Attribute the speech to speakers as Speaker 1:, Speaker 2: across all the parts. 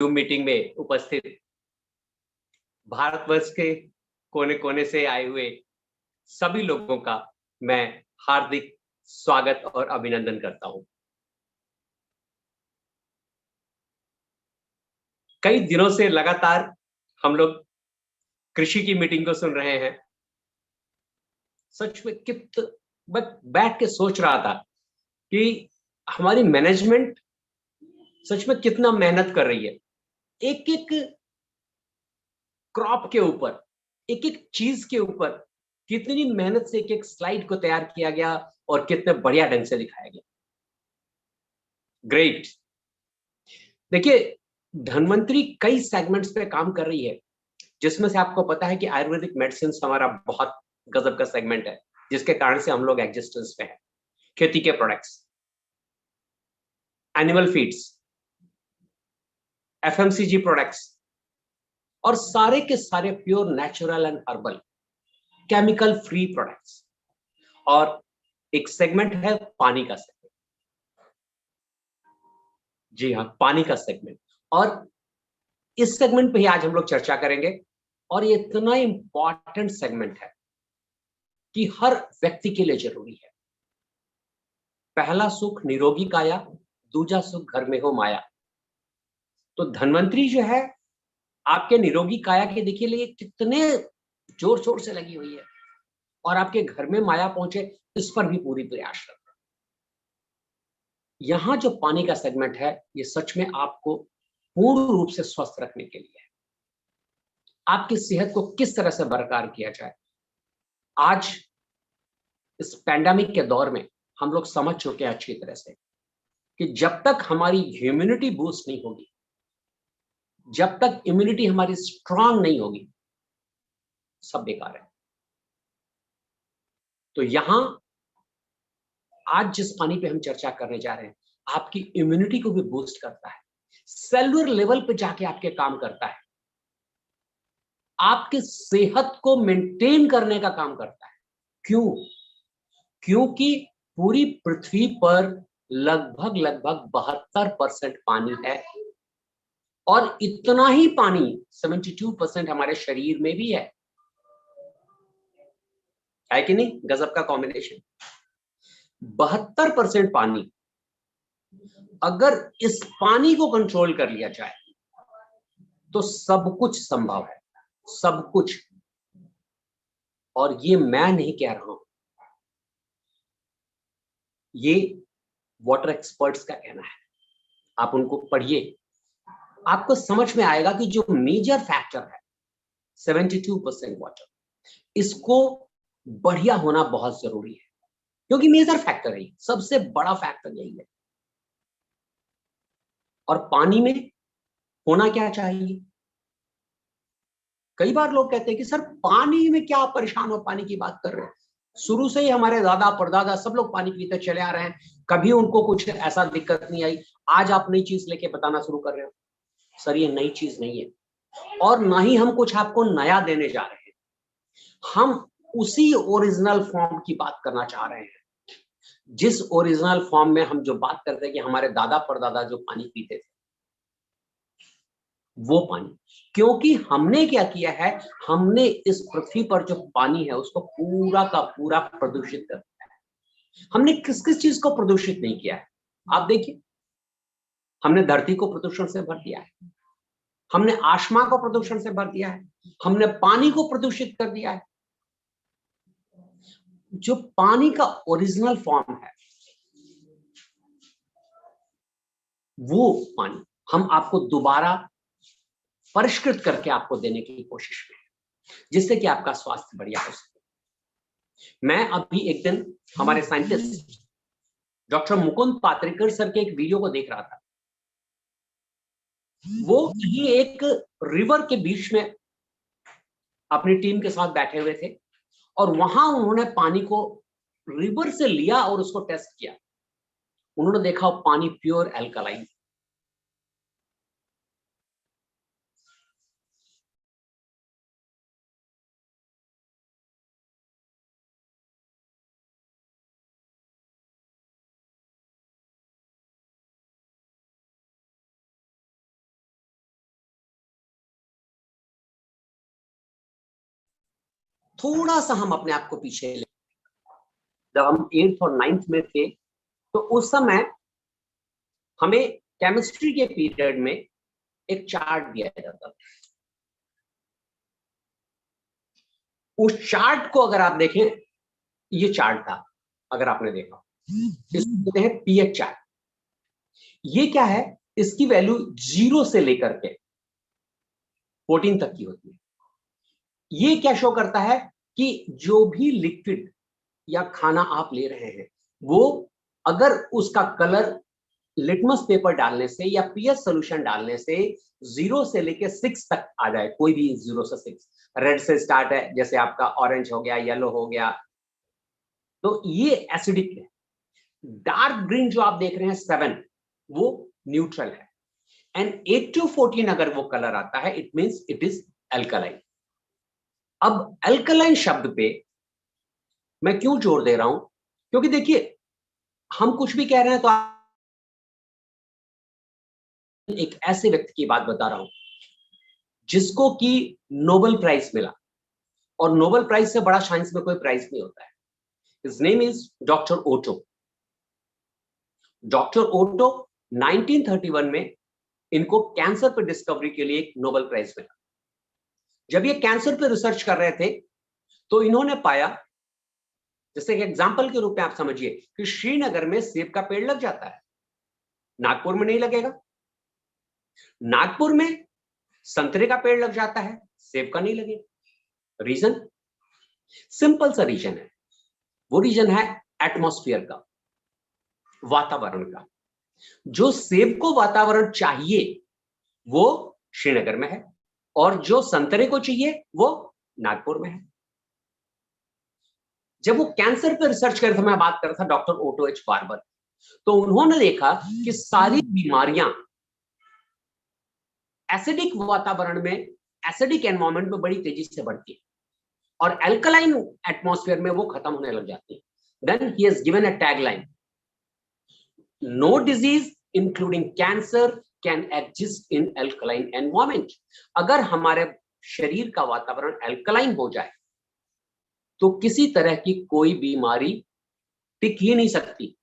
Speaker 1: Zoom meeting में उपस्थित भारतवर्ष के कोने कोने से आए हुए सभी लोगों का मैं हार्दिक स्वागत और अभिनंदन करता हूं। कई दिनों से लगातार हम लोग कृषि की मीटिंग को सुन रहे हैं। सच में मैं बैठ के सोच रहा था कि हमारी मैनेजमेंट सच में कितना मेहनत कर रही है। एक एक क्रॉप के ऊपर, एक एक चीज के ऊपर कितनी मेहनत से एक एक स्लाइड को तैयार किया गया और कितने बढ़िया ढंग से दिखाया गया। ग्रेट। देखिए, धन्वंतरी कई सेगमेंट्स पे काम कर रही है, जिसमें से आपको पता है कि आयुर्वेदिक मेडिसिन हमारा बहुत गजब का सेगमेंट है, जिसके कारण से हम लोग एग्जिस्टेंस पे हैं। खेती के products, animal feeds, FMCG products और सारे के सारे pure natural and herbal chemical free products. और एक सेगमेंट है पानी का सेगमेंट। जी हाँ, पानी का सेगमेंट। और इस सेगमेंट पे ही आज हम लोग चर्चा करेंगे। और ये इतना इंपॉर्टेंट सेगमेंट है कि हर व्यक्ति के लिए जरूरी है। पहला सुख निरोगी काया, दूजा सुख घर में हो माया। तो धन्वंतरी जो है आपके निरोगी काया के देखिए लिए कितने जोर शोर से लगी हुई है, और आपके घर में माया पहुंचे इस पर भी पूरी प्रयास करते हैं। यहां जो पानी का सेगमेंट है, ये सच में आपको पूर्ण रूप से स्वस्थ रखने के लिए है। आपकी सेहत को किस तरह से बरकरार किया जाए। आज इस पैंडेमिक के दौर में हम लोग समझ चुके हैं अच्छी तरह से कि जब तक हमारी इम्यूनिटी बूस्ट नहीं होगी, जब तक इम्यूनिटी हमारी स्ट्रांग नहीं होगी, सब बेकार है। तो यहां आज जिस पानी पे हम चर्चा करने जा रहे हैं, आपकी इम्यूनिटी को भी बूस्ट करता है, सेलुलर लेवल पे जाके आपके काम करता है, आपके सेहत को मेंटेन करने का काम करता है। क्यों? क्योंकि पूरी पृथ्वी पर लगभग लगभग 72% पानी है, और इतना ही पानी 72% हमारे शरीर में भी है कि नहीं? गजब का कॉम्बिनेशन। 72% पानी, अगर इस पानी को कंट्रोल कर लिया जाए तो सब कुछ संभव है, सब कुछ। और ये मैं नहीं कह रहा हूं, ये वाटर एक्सपर्ट्स का कहना है। आप उनको पढ़िए, आपको समझ में आएगा कि जो मेजर फैक्टर है 72% वाटर, इसको बढ़िया होना बहुत जरूरी है, क्योंकि मेजर फैक्टर है, सबसे बड़ा फैक्टर यही है। और पानी में होना क्या चाहिए? कई बार लोग कहते हैं कि सर पानी में क्या आप परेशान हो, पानी की बात कर रहे हैं। शुरू से ही हमारे दादा परदादा सब लोग पानी पीते चले आ रहे हैं, कभी उनको कुछ ऐसा दिक्कत नहीं आई। आज आप नई चीज लेके बताना शुरू कर रहे हो। सर ये नई चीज नहीं है, और ना ही हम कुछ आपको नया देने जा रहे हैं। हम उसी ओरिजिनल फॉर्म की बात करना चाह रहे हैं, जिस ओरिजिनल फॉर्म में हम जो बात करते हैं कि हमारे दादा परदादा जो पानी पीते थे, वो पानी। क्योंकि हमने क्या किया है, हमने इस पृथ्वी पर जो पानी है उसको पूरा का पूरा प्रदूषित कर दिया है। हमने किस किस चीज को प्रदूषित नहीं किया है? आप देखिए, हमने धरती को प्रदूषण से भर दिया है, हमने आसमां को प्रदूषण से भर दिया है, हमने पानी को प्रदूषित कर दिया है। जो पानी का ओरिजिनल फॉर्म है, वो पानी हम आपको दोबारा परिष्कृत करके आपको देने की कोशिश में है, जिससे कि आपका स्वास्थ्य बढ़िया हो सके। मैं अभी एक दिन हमारे साइंटिस्ट डॉक्टर मुकुंद पात्रिकर सर के एक वीडियो को देख रहा था। वो कहीं एक रिवर के बीच में अपनी टीम के साथ बैठे हुए थे, और वहां उन्होंने पानी को रिवर से लिया और उसको टेस्ट किया। उन्होंने देखा वो पानी प्योर एल्कलाइन। थोड़ा सा हम अपने आप को पीछे ले, जब हम 8th और 9th में थे तो उस समय हमें केमिस्ट्री के पीरियड में एक चार्ट दिया जाता था। उस चार्ट को अगर आप देखें, ये चार्ट था, अगर आपने देखा, इसको कहते हैं पीएच चार्ट। ये क्या है, इसकी वैल्यू 0 से लेकर के 14 तक की होती है। ये क्या शो करता है कि जो भी लिक्विड या खाना आप ले रहे हैं, वो अगर उसका कलर लिटमस पेपर डालने से या पीएच सोल्यूशन डालने से 0 से लेके 6 तक आ जाए, कोई भी 0 से 6, रेड से स्टार्ट है, जैसे आपका ऑरेंज हो गया, येलो हो गया, तो ये एसिडिक है। डार्क ग्रीन जो आप देख रहे हैं 7, वो न्यूट्रल है। एंड 8 to 14 अगर वो कलर आता है, it means it is alkaline. अब अल्कलाइन शब्द पे मैं क्यों जोर दे रहा हूं, क्योंकि देखिए हम कुछ भी कह रहे हैं तो एक ऐसे व्यक्ति की बात बता रहा हूं जिसको कि नोबेल प्राइज मिला, और नोबेल प्राइज से बड़ा साइंस में कोई प्राइज नहीं होता है। His name is doctor Otto. Doctor Otto 1931 में इनको कैंसर पर डिस्कवरी के लिए एक नोबेल प्राइज मिला। जब ये कैंसर पर रिसर्च कर रहे थे तो इन्होंने पाया, जैसे एक एग्जांपल के रूप में आप समझिए कि श्रीनगर में सेब का पेड़ लग जाता है, नागपुर में नहीं लगेगा। नागपुर में संतरे का पेड़ लग जाता है, सेब का नहीं लगेगा। रीजन सिंपल सा रीजन है, वो रीजन है एटमॉस्फेयर का, वातावरण का। जो सेब को वातावरण चाहिए वो श्रीनगर में है, और जो संतरे को चाहिए वो नागपुर में है। जब वो कैंसर पर रिसर्च कर रहे थे, मैं बात कर रहा था डॉक्टर ओटो एच बार्बर, तो उन्होंने देखा कि सारी बीमारियां एसिडिक वातावरण में, एसिडिक एनवायरमेंट में बड़ी तेजी से बढ़ती है, और अल्कलाइन एटमॉस्फेयर में वो खत्म होने लग जाती है। Then he has given a tagline, no disease including cancer can exist in alkaline environment. अगर हमारे शरीर का वातावरण अल्कलाइन हो जाए तो किसी तरह की कोई बीमारी टिक ही नहीं सकती।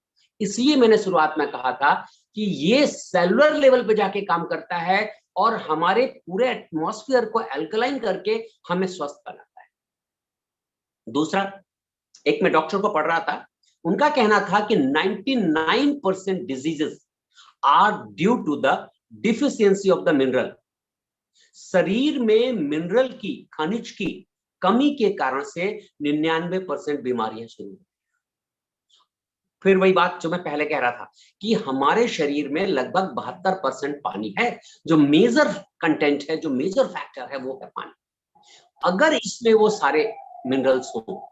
Speaker 1: इसलिए मैंने शुरुआत में कहा था कि ये सेलुलर लेवल पे जाके काम करता है और हमारे पूरे एटमॉस्फेयर को अल्कलाइन करके हमें स्वस्थ बनाता है। दूसरा, एक मैं डॉक्टर को पढ़ रहा था, उनका कहना था कि 99% diseases are due to the deficiency of the mineral. शरीर में मिनरल की, खनिज की कमी के कारण से 99% बीमारियां शुरू होती। फिर वही बात जो मैं पहले कह रहा था कि हमारे शरीर में लगभग 72% पानी है, जो मेजर कंटेंट है, जो मेजर फैक्टर है वो है पानी। अगर इसमें वो सारे मिनरल्स हो,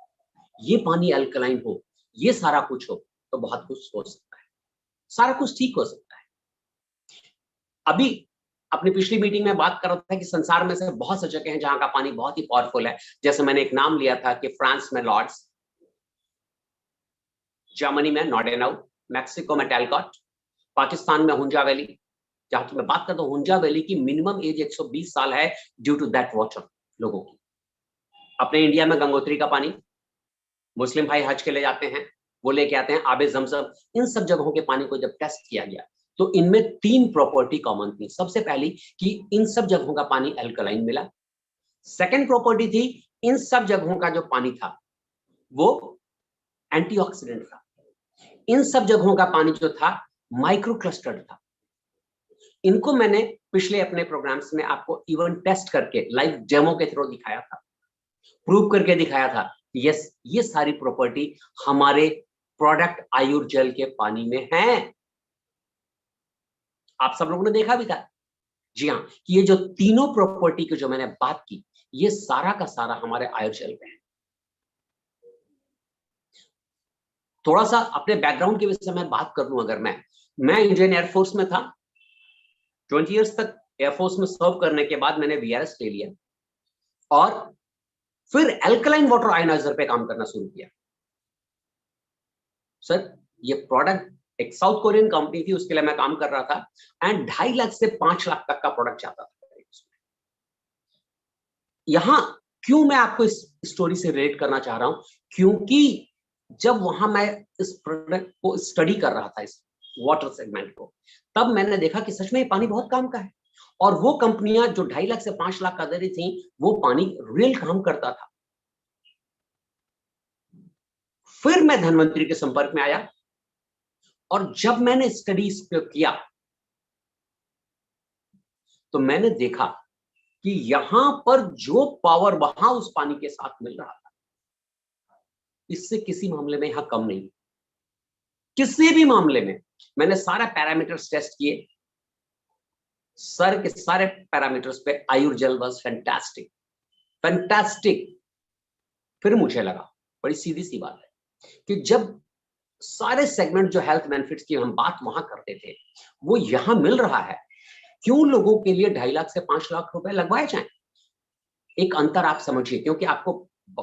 Speaker 1: ये पानी अल्कलाइन हो, ये सारा कुछ हो, तो बहुत कुछ हो सकता है, सारा कुछ ठीक हो सकता है। अभी अपनी पिछली मीटिंग में बात कर रहा था कि संसार में से बहुत सी जगह हैं जहां का पानी बहुत ही पावरफुल है। जैसे मैंने एक नाम लिया था कि फ्रांस में लॉर्ड्स, जर्मनी में नॉर्डेनau, मैक्सिको में टैलकॉट, पाकिस्तान में हुंजा वैली। जहां की मैं बात करता हूं, हुंजा वैली की मिनिमम एज 120 साल है ड्यू टू दैट वाटर लोगों की। अपने इंडिया में गंगोत्री का पानी मुस्लिम भाई हज के ले जाते हैं, वो लेके आते हैं, आबे जमजम। इन सब जगहों के पानी को जब टेस्ट किया गया तो इनमें 3 प्रॉपर्टी कॉमन थी। सबसे पहली कि इन सब जगहों का पानी अल्कलाइन मिला। सेकंड प्रॉपर्टी थी, इन सब जगहों का जो पानी था वो एंटीऑक्सीडेंट था। इन सब जगहों का पानी जो था माइक्रो क्लस्टर्ड था। इनको मैंने पिछले अपने प्रोग्राम्स में आपको इवन टेस्ट करके लाइव डेमो के थ्रू दिखाया था, प्रूव करके दिखाया था। यस, ये सारी प्रॉपर्टी हमारे प्रोडक्ट आयुर जल के पानी में है। आप सब लोगों ने देखा भी था, जी हाँ, कि ये जो तीनों प्रॉपर्टी की जो मैंने बात की, ये सारा का सारा हमारे आयुर जल में है। थोड़ा सा अपने बैकग्राउंड के विषय में बात कर लूं, अगर मैं इंडियन एयरफोर्स में था, 20 इयर्स तक एयरफोर्स में सर्व करने के बाद मैंने वीआरएस ले लिया और फिर अल्कलाइन वाटर आयनाइजर पे काम करना शुरू किया। सर, ये प्रोडक्ट एक साउथ कोरियन कंपनी थी, उसके लिए मैं काम कर रहा था, एंड 2.5 लाख से 5 लाख तक का प्रोडक्ट जाता था। यहां क्यों मैं आपको इस स्टोरी से रिलेट करना चाह रहा हूं? क्योंकि जब वहां मैं इस प्रोडक्ट को स्टडी कर रहा था, इस वाटर सेगमेंट को, तब मैंने देखा कि सच में ये पानी बहुत काम का है। और वो कंपनियां जो 2.5 लाख से 5 लाख का दे रही थी, वो पानी रियल काम करता था। फिर मैं धनवंतरी के संपर्क में आया, और जब मैंने स्टडी किया तो मैंने देखा कि यहां पर जो पावर वहां उस पानी के साथ मिल रहा था, इससे किसी मामले में यहां कम नहीं, किसी भी मामले में। मैंने सारा पैरामीटर्स टेस्ट किए, सर के सारे पैरामीटर्स पे आयुर्जल वाज फैंटास्टिक, फैंटास्टिक। फिर मुझे लगा, बड़ी सीधी सी बात है, कि जब सारे सेगमेंट जो हेल्थ बेनिफिट्स की हम बात वहां करते थे, वो यहां मिल रहा है, क्यों लोगों के लिए 2.5 लाख से 5 लाख रुपए लगवाए जाएं? एक अंतर आप समझिए, क्योंकि आपको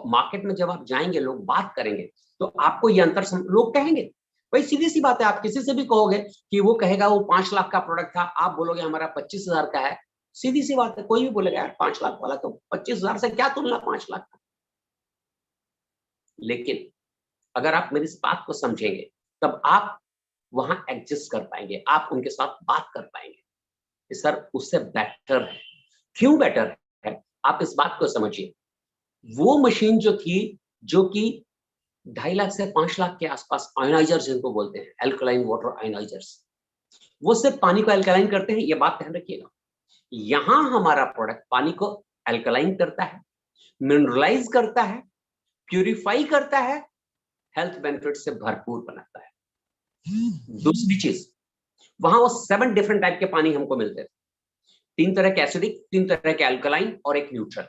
Speaker 1: मार्केट में जब आप जाएंगे, लोग बात करेंगे, तो आपको ये अंतर लोग कहेंगे। भाई सीधी सी बात है, आप किसी से भी कहोगे कि वो कहेगा वो 5 लाख का प्रोडक्ट था, आप बोलोगे हमारा 25,000 का है। सीधी सी बात है, कोई भी बोलेगा यार 5 लाख वाला, तो 25,000 से क्या तुलना 5 लाख का। लेकिन अगर आप मेरी इस बात को समझेंगे, तब आप वहां एडजस्ट कर पाएंगे, आप उनके साथ बात कर पाएंगे कि सर उससे बेटर है। क्यों बेटर है? आप इस बात को समझिए, वो मशीन जो थी, जो कि 2.5 लाख से 5 लाख के आसपास, आयोनाइजर्स जिनको बोलते हैं, एल्कलाइन वाटर आयोनाइजर्स, वो सिर्फ पानी को एल्कलाइन करते हैं, ये बात ध्यान रखिएगा। यहां हमारा प्रोडक्ट पानी को एल्कलाइन करता है, मिनरलाइज करता है, प्यूरिफाई करता है, हेल्थ बेनिफिट से भरपूर बनाता है। दूसरी चीज, वहां वो 7 डिफरेंट टाइप के पानी हमको मिलते थे, 3 तरह के एसिडिक, 3 तरह के अल्कलाइन और एक न्यूट्रल।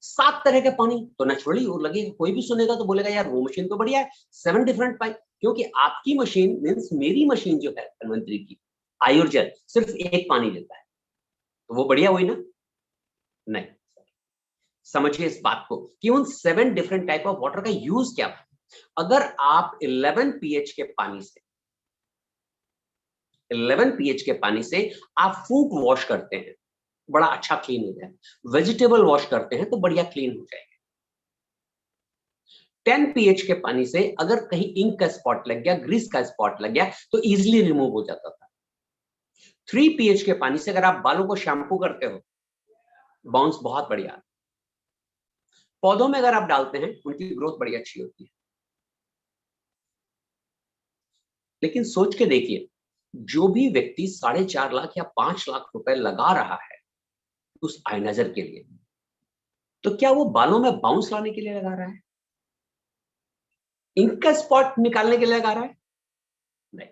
Speaker 1: 7 तरह के पानी, तो नेचुरली वो लगेगा, कोई भी सुनेगा तो बोलेगा यार वो मशीन तो बढ़िया है, 7 डिफरेंट पाइप। क्योंकि आपकी मशीन मींस मेरी मशीन जो है धनवंतरी की आयुर्जल, सिर्फ एक पानी लेता है, तो वो बढ़िया हुई ना? नहीं। समझिए इस बात को कि उन 7 डिफरेंट टाइप ऑफ वाटर का यूज क्या है। अगर आप 11 पीएच के पानी से 11 पीएच के पानी से आप फूड वॉश करते हैं, बड़ा अच्छा क्लीन हो जाए। वेजिटेबल वॉश करते हैं तो बढ़िया क्लीन हो जाएगा। 10 पीएच के पानी से अगर कहीं इंक का स्पॉट लग गया, ग्रीस का स्पॉट लग गया, तो इजीली रिमूव हो जाता था। 3 पीएच के पानी से अगर आप बालों को शैम्पू करते हो, बाउंस बहुत बढ़िया। पौधों में अगर आप डालते हैं, उनकी ग्रोथ बड़ी अच्छी होती है। लेकिन सोच के देखिए, जो भी व्यक्ति 4.5 लाख या 5 लाख रुपए लगा रहा है उस आयनाइजर के लिए, तो क्या वो बालों में बाउंस लाने के लिए लगा रहा है? इंक का स्पॉट निकालने के लिए लगा रहा है? नहीं,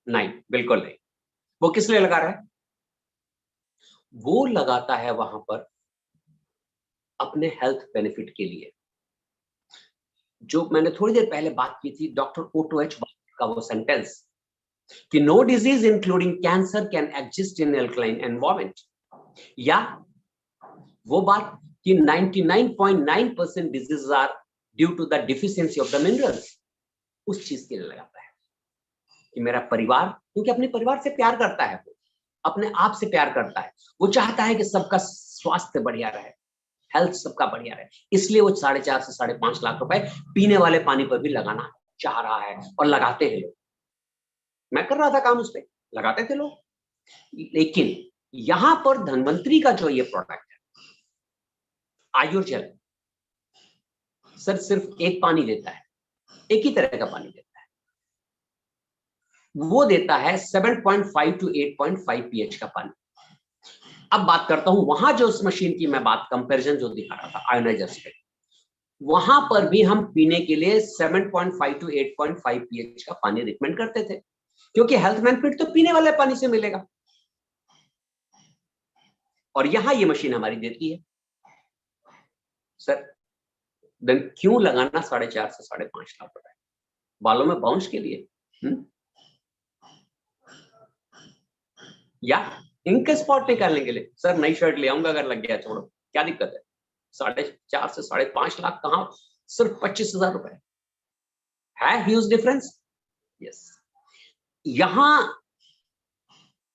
Speaker 1: नहीं, बिल्कुल नहीं। वो किस लिए लगा रहा है? वो लगाता है वहां पर अपने हेल्थ बेनिफिट के लिए। जो मैंने थोड़ी देर पहले बात की थी, डॉक्टर ओटो एच का वो सेंटेंस कि no disease including cancer can exist in alkaline environment, या वो बात कि 99.9% disease are due to the deficiency of the minerals, उस चीज के लिए लगाता है कि मेरा परिवार, क्योंकि अपने परिवार से प्यार करता है, वो अपने आप से प्यार करता है, वो चाहता है कि सबका स्वास्थ्य बढ़िया रहे, हेल्थ सबका बढ़िया रहे, इसलिए वो 4.5 से 5.5 लाख रुपए पीने वाले पानी पर भी लगाना चाह रहा है, और लगाते हैं लोग। मैं कर रहा था काम उस पर, लगाते थे लोग। लेकिन यहां पर धनवंतरी का जो ये प्रोडक्ट है आयुर्जल, सर सिर्फ एक पानी देता है, एक ही तरह का पानी देता है, वो देता है 7.5 to 8.5 pH का पानी। अब बात करता हूं वहां जो उस मशीन की मैं बात कंपैरिजन जो दिखा रहा था आयोनाइजर्स पे, वहां पर भी हम पीने के लिए 7.5 to 8.5 pH का पानी रिकमेंड करते थे, क्योंकि हेल्थ बेनिफिट तो पीने वाले पानी से मिलेगा। और यहां ये मशीन हमारी देती है। सर देन क्यों लगाना 4.5 से 5.5 लाख रुपए बालों में बाउंस के लिए? या इंक स्पॉट निकालने के लिए? सर नई शर्ट ले आऊंगा अगर लग गया, छोड़ो, क्या दिक्कत है? 4.5 से 5.5 लाख कहां, सिर्फ 25,000 रुपए है, ह्यूज डिफरेंस। यस। यहां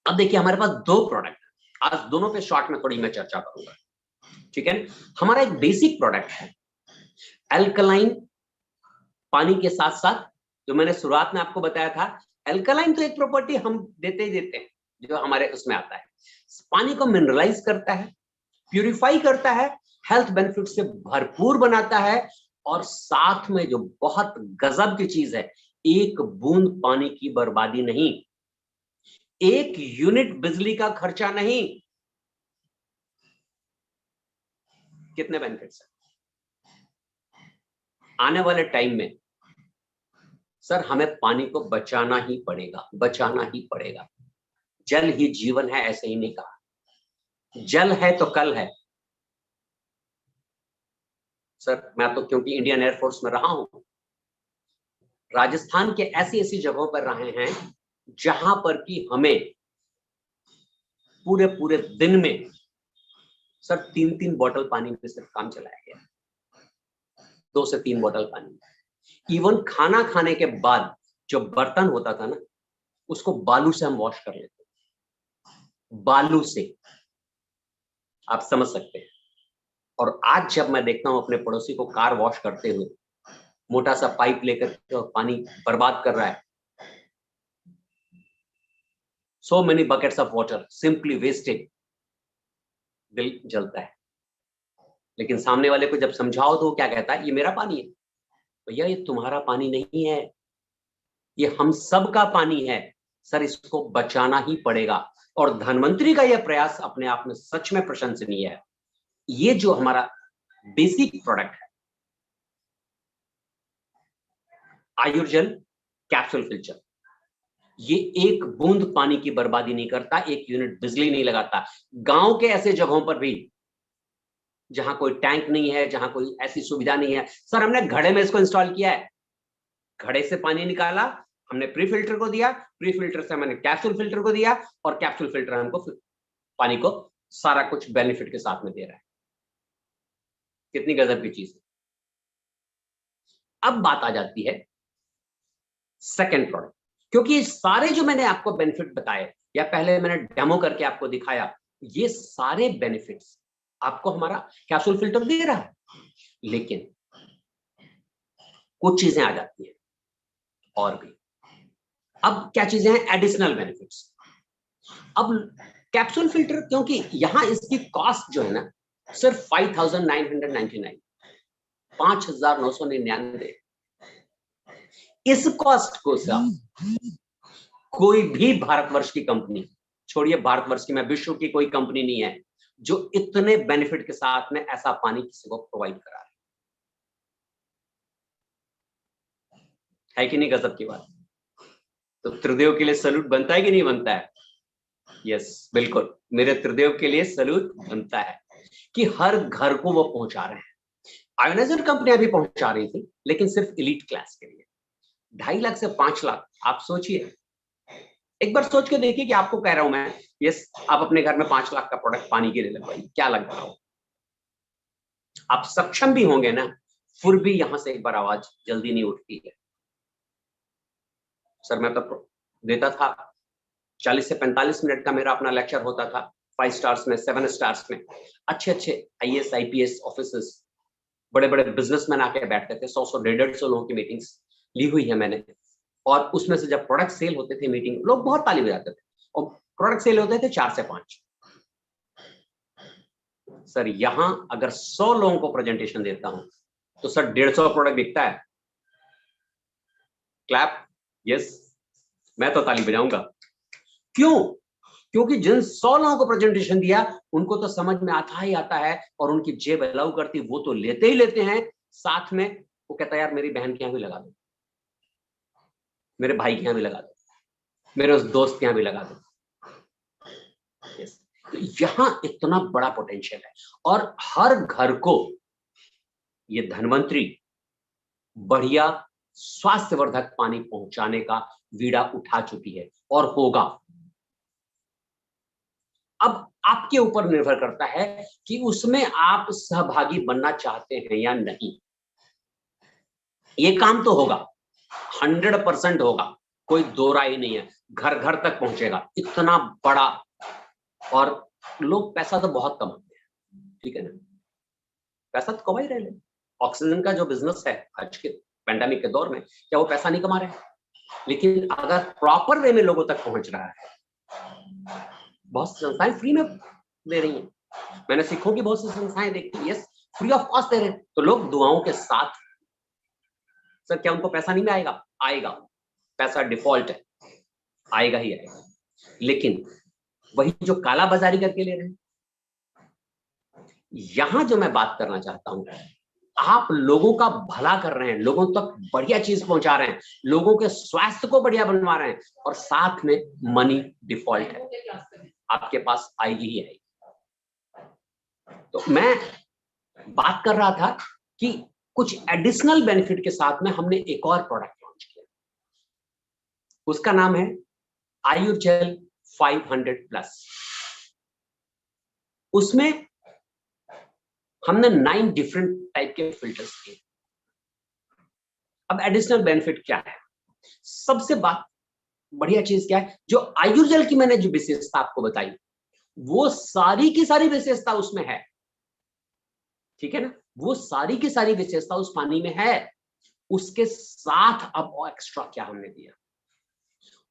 Speaker 1: अब देखिए हमारे पास 2 प्रोडक्ट, आज दोनों पे शॉर्ट में थोड़ी मैं चर्चा करूंगा, ठीक है। हमारा एक बेसिक प्रोडक्ट है अल्कलाइन पानी के साथ साथ, जो मैंने शुरुआत में आपको बताया था, अल्कलाइन तो एक प्रॉपर्टी हम देते ही देते हैं जो हमारे उसमें आता है, पानी को मिनरलाइज करता है, प्यूरिफाई करता है, हेल्थ बेनिफिट से भरपूर बनाता है, और साथ में जो बहुत गजब की चीज है, एक बूंद पानी की बर्बादी नहीं, एक यूनिट बिजली का खर्चा नहीं। कितने बेनिफिट्स हैं आने वाले टाइम में। सर हमें पानी को बचाना ही पड़ेगा, बचाना ही पड़ेगा। जल ही जीवन है, ऐसे ही नहीं कहा, जल है तो कल है। सर मैं तो क्योंकि इंडियन एयरफोर्स में रहा हूं, राजस्थान के ऐसी ऐसी जगहों पर रहे हैं जहां पर कि हमें पूरे पूरे दिन में सर 3-3 बोतल पानी में सिर्फ काम चलाया गया, 2 से 3 बोतल पानी। इवन खाना खाने के बाद जो बर्तन होता था ना, उसको बालू से हम वॉश कर लेते, बालू से, आप समझ सकते हैं। और आज जब मैं देखता हूं अपने पड़ोसी को कार वॉश करते हुए, मोटा सा पाइप लेकर के पानी बर्बाद कर रहा है, so many buckets of water simply wasted, दिल जलता है। लेकिन सामने वाले को जब समझाओ तो वो क्या कहता है, ये मेरा पानी है। भैया ये तुम्हारा पानी नहीं है, ये हम सब का पानी है। सर इसको बचाना ही पड़ेगा, और धनवंतरी का यह प्रयास अपने आप में सच में प्रशंसनीय है। ये जो हमारा बेसिक प्रोडक्ट है आयुर्जल कैप्सूल फिल्टर, ये एक बूंद पानी की बर्बादी नहीं करता, एक यूनिट बिजली नहीं लगाता। गांव के ऐसे जगहों पर भी जहां कोई टैंक नहीं है, जहां कोई ऐसी सुविधा नहीं है, सर हमने घड़े में इसको इंस्टॉल किया है। घड़े से पानी निकाला, हमने प्री फिल्टर को दिया, प्री फिल्टर से मैंने कैप्सूल फिल्टर को दिया, और कैप्सूल फिल्टर हमको पानी को सारा कुछ बेनिफिट के साथ में दे रहा है। कितनी गजब की चीज है। अब बात आ जाती है सेकेंड प्रोडक्ट, क्योंकि सारे जो मैंने आपको बेनिफिट बताए या पहले मैंने डेमो करके आपको दिखाया, ये सारे बेनिफिट्स आपको हमारा कैप्सूल फिल्टर दे रहा है। लेकिन कुछ चीजें आ जाती हैं और भी। अब क्या चीजें हैं एडिशनल बेनिफिट्स। अब कैप्सूल फिल्टर, क्योंकि यहां इसकी कॉस्ट जो है ना सिर्फ 5,999, 5,999, इस कॉस्ट को सर कोई भी भारतवर्ष की कंपनी, छोड़िए भारतवर्ष की, मैं विश्व की कोई कंपनी नहीं है जो इतने बेनिफिट के साथ में ऐसा पानी किसी को प्रोवाइड करा रही है कि नहीं। गजब की बात। तो त्रिदेव के लिए सैल्यूट बनता है कि नहीं बनता है? यस बिल्कुल, मेरे त्रिदेव के लिए सैल्यूट बनता है कि हर घर को वो पहुंचा रहे हैं। आयोनाइजर कंपनियां भी पहुंचा रही थी, लेकिन सिर्फ एलीट क्लास के लिए। 2.5 लाख से 5 लाख, आप सोचिए, एक बार सोच के देखिए कि आपको कह रहा हूं मैं, यस आप अपने घर में 5 लाख का प्रोडक्ट पानी के लिए लगवाइए, क्या लग रहा हो? आप सक्षम भी होंगे ना, फिर भी यहां से एक बार आवाज जल्दी नहीं उठती है। सर मैं तो देता था 40 से 45 मिनट का मेरा अपना लेक्चर होता था, 5 स्टार्स में, 7 स्टार्स में, अच्छे अच्छे आईएएस आईपीएस ऑफिसर्स, बड़े बड़े बिजनेसमैन आके बैठते थे, 100 150 लोगों की मीटिंग्स ली हुई है मैंने। और उसमें से जब प्रोडक्ट सेल होते थे, मीटिंग लोग बहुत ताली बजाते थे, और प्रोडक्ट सेल होते थे 4 से 5। सर यहां अगर 100 लोगों को प्रेजेंटेशन देता हूं तो सर 150 प्रोडक्ट बिकता है। क्लैप, यस, मैं तो ताली बजाऊंगा। क्यों? क्योंकि जिन 100 लोगों को प्रेजेंटेशन दिया उनको तो समझ में आता ही आता है, और उनकी जेब अलाउ करती, वो तो लेते ही लेते हैं। साथ में वो कहता है यार मेरी बहन के यहां भी लगा दो, मेरे भाई के यहां भी लगा दो, मेरे उस दोस्त के यहां भी लगा दो। yes. तो यहां इतना बड़ा पोटेंशियल है, और हर घर को ये धनवंतरी बढ़िया स्वास्थ्यवर्धक पानी पहुंचाने का बीड़ा उठा चुकी है और होगा। अब आपके ऊपर निर्भर करता है कि उसमें आप सहभागी बनना चाहते हैं या नहीं। ये काम तो होगा, 100% होगा, कोई दो राय नहीं है, घर घर तक पहुंचेगा। इतना बड़ा और लोग पैसा तो बहुत कमाते हैं, ठीक है ना, पैसा तो कमा ही रहे हैं। ऑक्सीजन का जो बिजनेस है आज के पैंडेमिक के दौर में, क्या वो पैसा नहीं कमा रहे हैं? लेकिन अगर प्रॉपर वे में लोगों तक पहुंच रहा है, बहुत सी संस्थाएं फ्री में दे रही हैं। मैंने सिखों की बहुत सी संस्थाएं देखी, यस फ्री ऑफ कॉस्ट दे रहे हैं, तो लोग दुआओं के साथ। सर क्या उनको पैसा नहीं में आएगा? आएगा, पैसा डिफॉल्ट है, आएगा ही आएगा। लेकिन वही जो काला बाजारी करके ले रहे हैं, यहां जो मैं बात करना चाहता हूं, आप लोगों का भला कर रहे हैं, लोगों तक बढ़िया चीज पहुंचा रहे हैं, लोगों के स्वास्थ्य को बढ़िया बनवा रहे हैं, और साथ में मनी डिफॉल्ट है, आपके पास आएगी ही आएगी। तो मैं बात कर रहा था कि कुछ एडिशनल बेनिफिट के साथ में हमने एक और प्रोडक्ट लॉन्च किया, उसका नाम है आयुर्जेल 500+। उसमें हमने 9 डिफरेंट टाइप के फिल्टर्स किए। अब एडिशनल बेनिफिट क्या है? सबसे बात बढ़िया चीज क्या है, जो आयुर्जेल की मैंने जो विशेषता आपको बताई, वो सारी की सारी विशेषता उसमें है, ठीक है ना, वो सारी की सारी विशेषता उस पानी में है। उसके साथ अब एक्स्ट्रा क्या हमने दिया?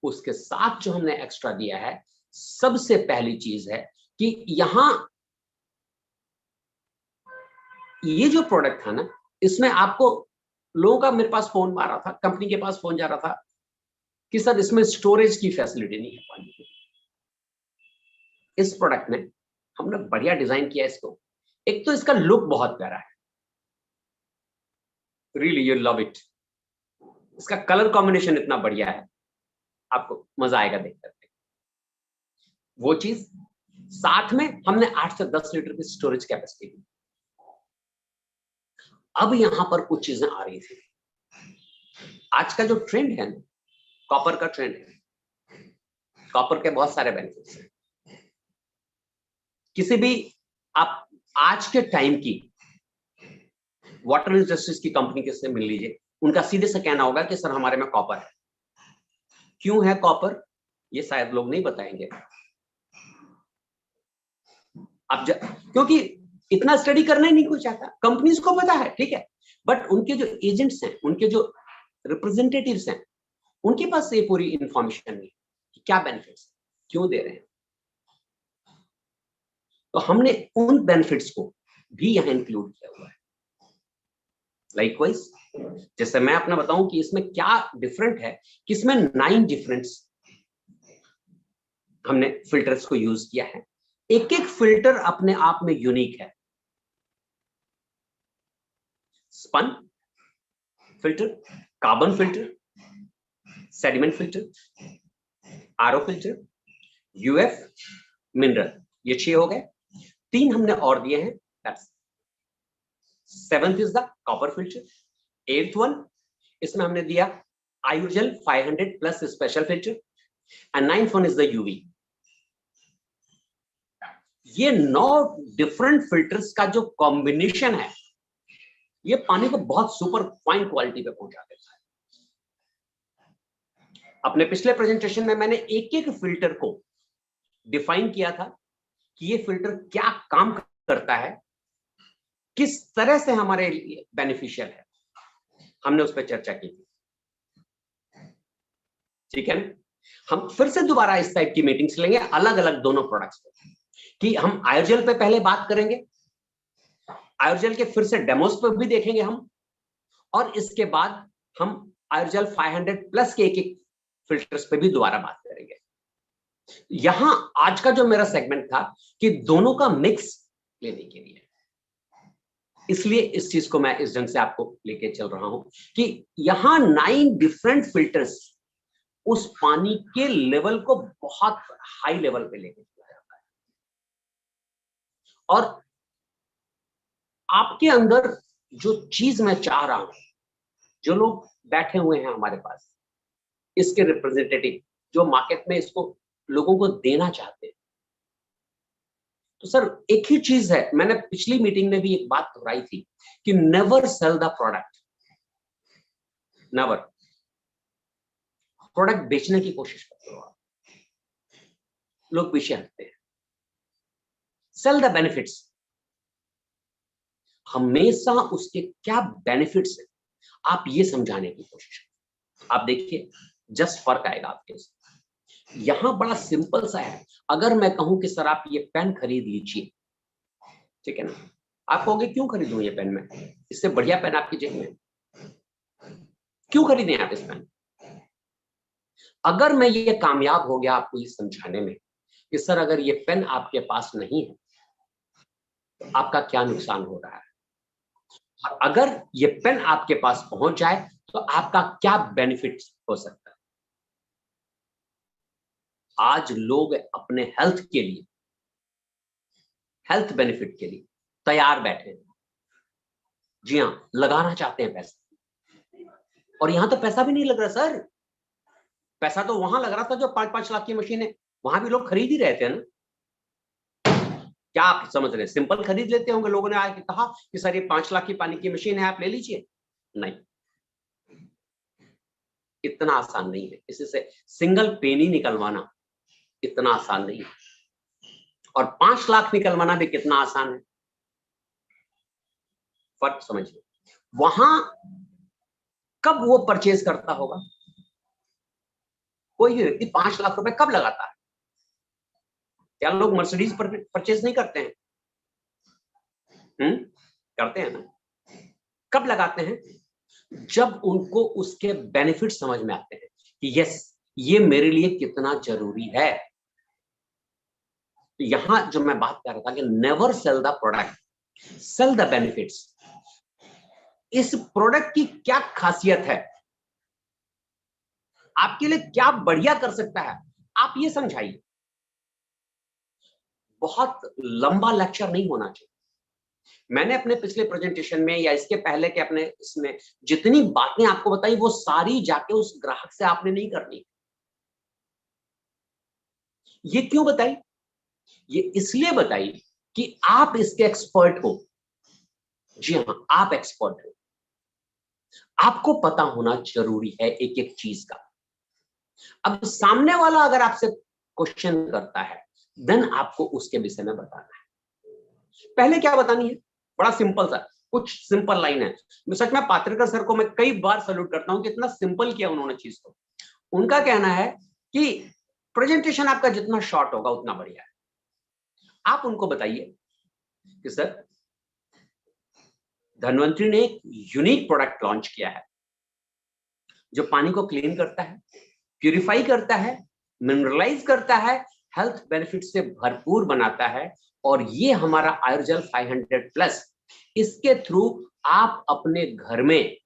Speaker 1: उसके साथ जो हमने एक्स्ट्रा दिया है, सबसे पहली चीज है कि यहां ये जो प्रोडक्ट था ना, इसमें आपको लोगों का, मेरे पास फोन आ रहा था, कंपनी के पास फोन जा रहा था कि सर इसमें स्टोरेज की फैसिलिटी नहीं है पानी की। इस प्रोडक्ट में हमने बढ़िया डिजाइन किया इसको। एक तो इसका लुक बहुत प्यारा है, रियली यू लव इट। इसका कलर कॉम्बिनेशन इतना बढ़िया है, आपको मजा आएगा देख करके। वो चीज, साथ में हमने 8 से 10 लीटर की स्टोरेज कैपेसिटी दी। अब यहां पर कुछ चीजें आ रही थी। आज का जो ट्रेंड है, कॉपर का ट्रेंड है, कॉपर के बहुत सारे बेनिफिट्स हैं। किसी भी आप आज के टाइम की वाटर इंडस्ट्रीज की कंपनी के से मिल लीजिए, उनका सीधे से कहना होगा कि सर हमारे में कॉपर है। क्यों है कॉपर, ये शायद लोग नहीं बताएंगे। अब क्योंकि इतना स्टडी करना ही नहीं कोई चाहता, कंपनीज को पता है, ठीक है, बट उनके जो एजेंट्स हैं, उनके जो रिप्रेजेंटेटिव्स हैं, उनके पास ये पूरी इंफॉर्मेशन नहीं कि क्या बेनिफिट्स, क्यों दे रहे हैं। तो हमने उन बेनिफिट्स को भी यहां इंक्लूड किया हुआ है। लाइकवाइज, जैसे मैं अपना बताऊं कि इसमें क्या डिफरेंट है, कि इसमें 9 डिफरेंट हमने फिल्टर्स को यूज किया है। एक एक फिल्टर अपने आप में यूनिक है। Spun filter, carbon filter, sediment filter, RO filter, UF, mineral, ये 6 हो गए। 3 हमने और दिए हैं, that's 7th is the copper filter. 8th one, इसमें हमने दिया आयुर्जेल 500+ special filter, and 9th one is the UV. ये 9 डिफरेंट फिल्टर्स का जो कॉम्बिनेशन है, ये पानी को बहुत सुपर फाइन क्वालिटी पे पहुंचा देता है। अपने पिछले प्रेजेंटेशन में मैंने एक एक फिल्टर को डिफाइन किया था कि ये फिल्टर क्या काम करता है, किस तरह से हमारे लिए बेनिफिशियल है, हमने उस पर चर्चा की थी, ठीक है ना। हम फिर से दोबारा इस टाइप की मीटिंग्स लेंगे, अलग अलग दोनों प्रोडक्ट्स पे, कि हम आयोजेल पे पहले बात करेंगे, आयोजेल के फिर से डेमोस पे भी देखेंगे हम, और इसके बाद हम आयोजेल 500+ के एक एक फिल्टर्स पे भी दोबारा बात करेंगे। यहां आज का जो मेरा सेगमेंट था कि दोनों का मिक्स लेने के लिए, इसलिए इस चीज को मैं इस ढंग से आपको लेके चल रहा हूं कि यहां 9 डिफरेंट फिल्टर्स उस पानी के लेवल को बहुत हाई लेवल पे लेके चला जाता है। और आपके अंदर जो चीज मैं चाह रहा हूं, जो लोग बैठे हुए हैं हमारे पास, इसके रिप्रेजेंटेटिव जो मार्केट में इसको लोगों को देना चाहते हैं, तो सर एक ही चीज है, मैंने पिछली मीटिंग में भी एक बात दोहराई थी कि never sell the product, never. Product बेचने की कोशिश करते हो आप, लोग पीछे हटते हैं। सेल द बेनिफिट्स, हमेशा उसके क्या बेनिफिट्स है आप ये समझाने की कोशिश करें। आप देखिए जस्ट फर्क आएगा आपके साथ। यहां बड़ा सिंपल सा है, अगर मैं कहूं कि सर आप ये पेन खरीद लीजिए, ठीक है ना, आप कहोगे क्यों खरीदूं ये पेन, में इससे बढ़िया पेन आपकी जेब में, क्यों खरीदें आप इस पेन। अगर मैं ये कामयाब हो गया आपको ये समझाने में कि सर अगर ये पेन आपके पास नहीं है तो आपका क्या नुकसान हो रहा है, और अगर ये पेन आपके पास पहुंच जाए तो आपका क्या बेनिफिट हो सकता है। आज लोग अपने हेल्थ के लिए, हेल्थ बेनिफिट के लिए तैयार बैठे हैं। जी हां, लगाना चाहते हैं पैसा, और यहां तो पैसा भी नहीं लग रहा सर, पैसा तो वहां लग रहा था जो 5-5 लाख की मशीन है, वहां भी लोग खरीद ही रहे थे ना। क्या आप समझ रहे हैं, सिंपल खरीद लेते होंगे, लोगों ने आके कहा कि सर ये 5 लाख की पानी की मशीन है आप ले लीजिए, नहीं, इतना आसान नहीं है। इसी से सिंगल पेनी निकलवाना इतना आसान नहीं है, और 5 लाख निकलवाना भी कितना आसान है, फर्क समझिए। वहां कब वो परचेज करता होगा, कोई भी व्यक्ति 5 लाख रुपए कब लगाता है, क्या लोग मर्सिडीज पर परचेज नहीं करते हैं? करते हैं ना। कब लगाते हैं, जब उनको उसके बेनिफिट समझ में आते हैं कि यस ये मेरे लिए कितना जरूरी है। तो यहां जो मैं बात कर रहा था कि never sell the product, sell the benefits. इस प्रोडक्ट की क्या खासियत है, आपके लिए क्या बढ़िया कर सकता है, आप ये समझाइए। बहुत लंबा लेक्चर नहीं होना चाहिए। मैंने अपने पिछले प्रेजेंटेशन में या इसके पहले के अपने इसमें जितनी बातें आपको बताई वो सारी जाके उस ग्राहक से आपने नहीं करनी। ये क्यों बताई, ये इसलिए बताई कि आप इसके एक्सपर्ट हो। जी हां, आप एक्सपर्ट हो, आपको पता होना जरूरी है एक एक चीज का। अब सामने वाला अगर आपसे क्वेश्चन करता है देन आपको उसके विषय में बताना है। पहले क्या बतानी है, बड़ा सिंपल सा, कुछ सिंपल लाइन है। मैं सच में पात्रिका सर को मैं कई बार सैल्यूट करता हूं कि इतना सिंपल किया उन्होंने चीज को। उनका कहना है कि प्रेजेंटेशन आपका जितना शॉर्ट होगा उतना बढ़िया है। आप उनको बताइए कि सर धन्वंतरी ने एक यूनिक प्रोडक्ट लॉन्च किया है जो पानी को क्लीन करता है, प्यूरिफाई करता है, मिनरलाइज करता है, हेल्थ बेनिफिट से भरपूर बनाता है, और ये हमारा आयुर्जल 500 प्लस, इसके थ्रू आप अपने घर में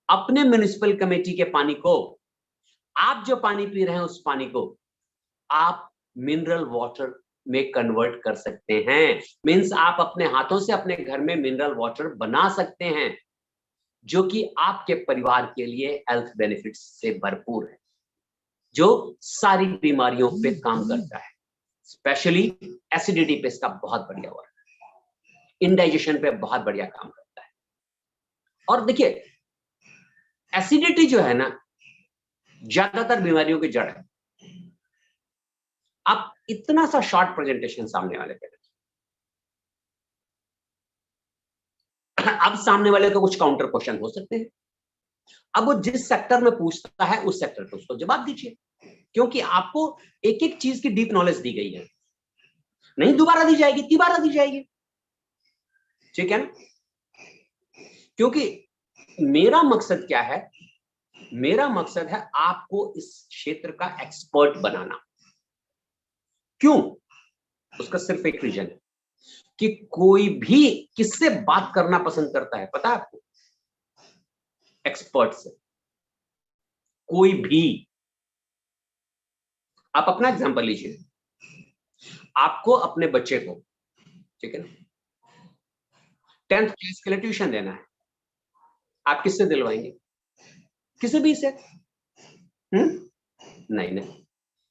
Speaker 1: अपने म्युनिसिपल कमेटी के पानी को, आप जो पानी पी रहे हैं उस पानी को आप मिनरल वाटर में कन्वर्ट कर सकते हैं। मींस आप अपने हाथों से अपने घर में मिनरल वाटर बना सकते हैं जो कि आपके परिवार के लिए हेल्थ बेनिफिट्स से भरपूर है, जो सारी बीमारियों पे काम करता है। स्पेशली एसिडिटी पे इसका बहुत बढ़िया वर्क है, इंडाइजेशन पे बहुत बढ़िया काम करता है। और देखिए एसिडिटी जो है ना ज्यादातर बीमारियों की जड़ है। आप इतना सा शॉर्ट प्रेजेंटेशन सामने वाले पे, अब सामने वाले को कुछ काउंटर क्वेश्चन हो सकते हैं। अब वो जिस सेक्टर में पूछता है उस सेक्टर पे उसको जवाब दीजिए, क्योंकि आपको एक एक चीज की डीप नॉलेज दी गई है, नहीं दोबारा दी जाएगी, तिबारा दी जाएगी, ठीक है ना। क्योंकि मेरा मकसद क्या है, मेरा मकसद है आपको इस क्षेत्र का एक्सपर्ट बनाना। क्यों, उसका सिर्फ एक रीजन है कि कोई भी किससे बात करना पसंद करता है पता है आपको, एक्सपर्ट से। कोई भी, आप अपना एग्जांपल लीजिए, आपको अपने बच्चे को, ठीक है ना, 10th क्लास के लिए ट्यूशन देना है, आप किससे दिलवाएंगे, किसी भी से? नहीं नहीं,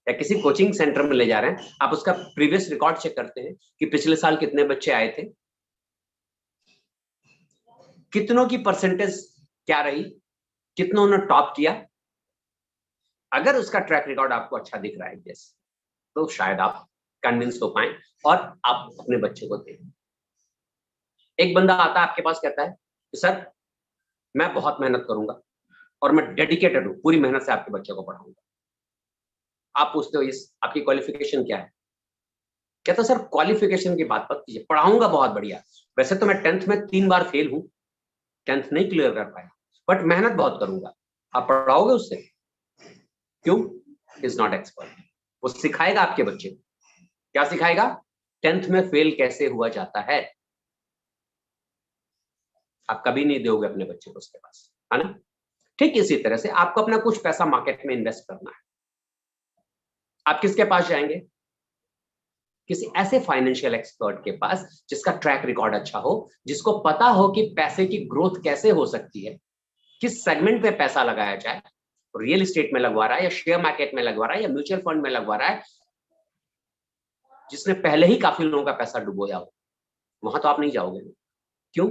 Speaker 1: या किसी कोचिंग सेंटर में ले जा रहे हैं, आप उसका प्रीवियस रिकॉर्ड चेक करते हैं कि पिछले साल कितने बच्चे आए थे, कितनों की परसेंटेज क्या रही, कितनों ने टॉप किया। अगर उसका ट्रैक रिकॉर्ड आपको अच्छा दिख रहा है यस, तो शायद आप कन्विंस हो पाए और आप अपने बच्चे को दें। एक बंदा आता है आपके पास, कहता है कि सर मैं बहुत मेहनत करूंगा और मैं डेडिकेटेड हूं, पूरी मेहनत से आपके बच्चे को पढ़ाऊंगा। आप पूछते हो इस आपकी क्वालिफिकेशन क्या है? कहता सर क्वालिफिकेशन की बात मत कीजिए, पढ़ाऊंगा बहुत बढ़िया। वैसे तो मैं 10th में 3 बार फेल हूं, 10th नहीं क्लियर कर पाया, बट मेहनत बहुत करूंगा। आप पढ़ाओगे उससे? क्यों? Is not expert. वो सिखाएगा आपके बच्चे को, क्या सिखाएगा? 10th में फेल कैसे हुआ जाता है। आप कभी नहीं दोगे अपने बच्चे को उसके पास, है ना? ठीक इसी तरह से आपको अपना कुछ पैसा मार्केट में इन्वेस्ट करना है। आप किसके पास जाएंगे? किसी ऐसे फाइनेंशियल एक्सपर्ट के पास जिसका ट्रैक रिकॉर्ड अच्छा हो, जिसको पता हो कि पैसे की ग्रोथ कैसे हो सकती है, किस सेगमेंट पे पैसा लगाया जाए, रियल एस्टेट में लगवा रहा है या शेयर मार्केट में लगवा रहा है या म्यूचुअल फंड में लगवा रहा है, जिसने पहले ही काफी लोगों का पैसा डुबोया हो। वहां तो आप नहीं जाओगे। क्यों?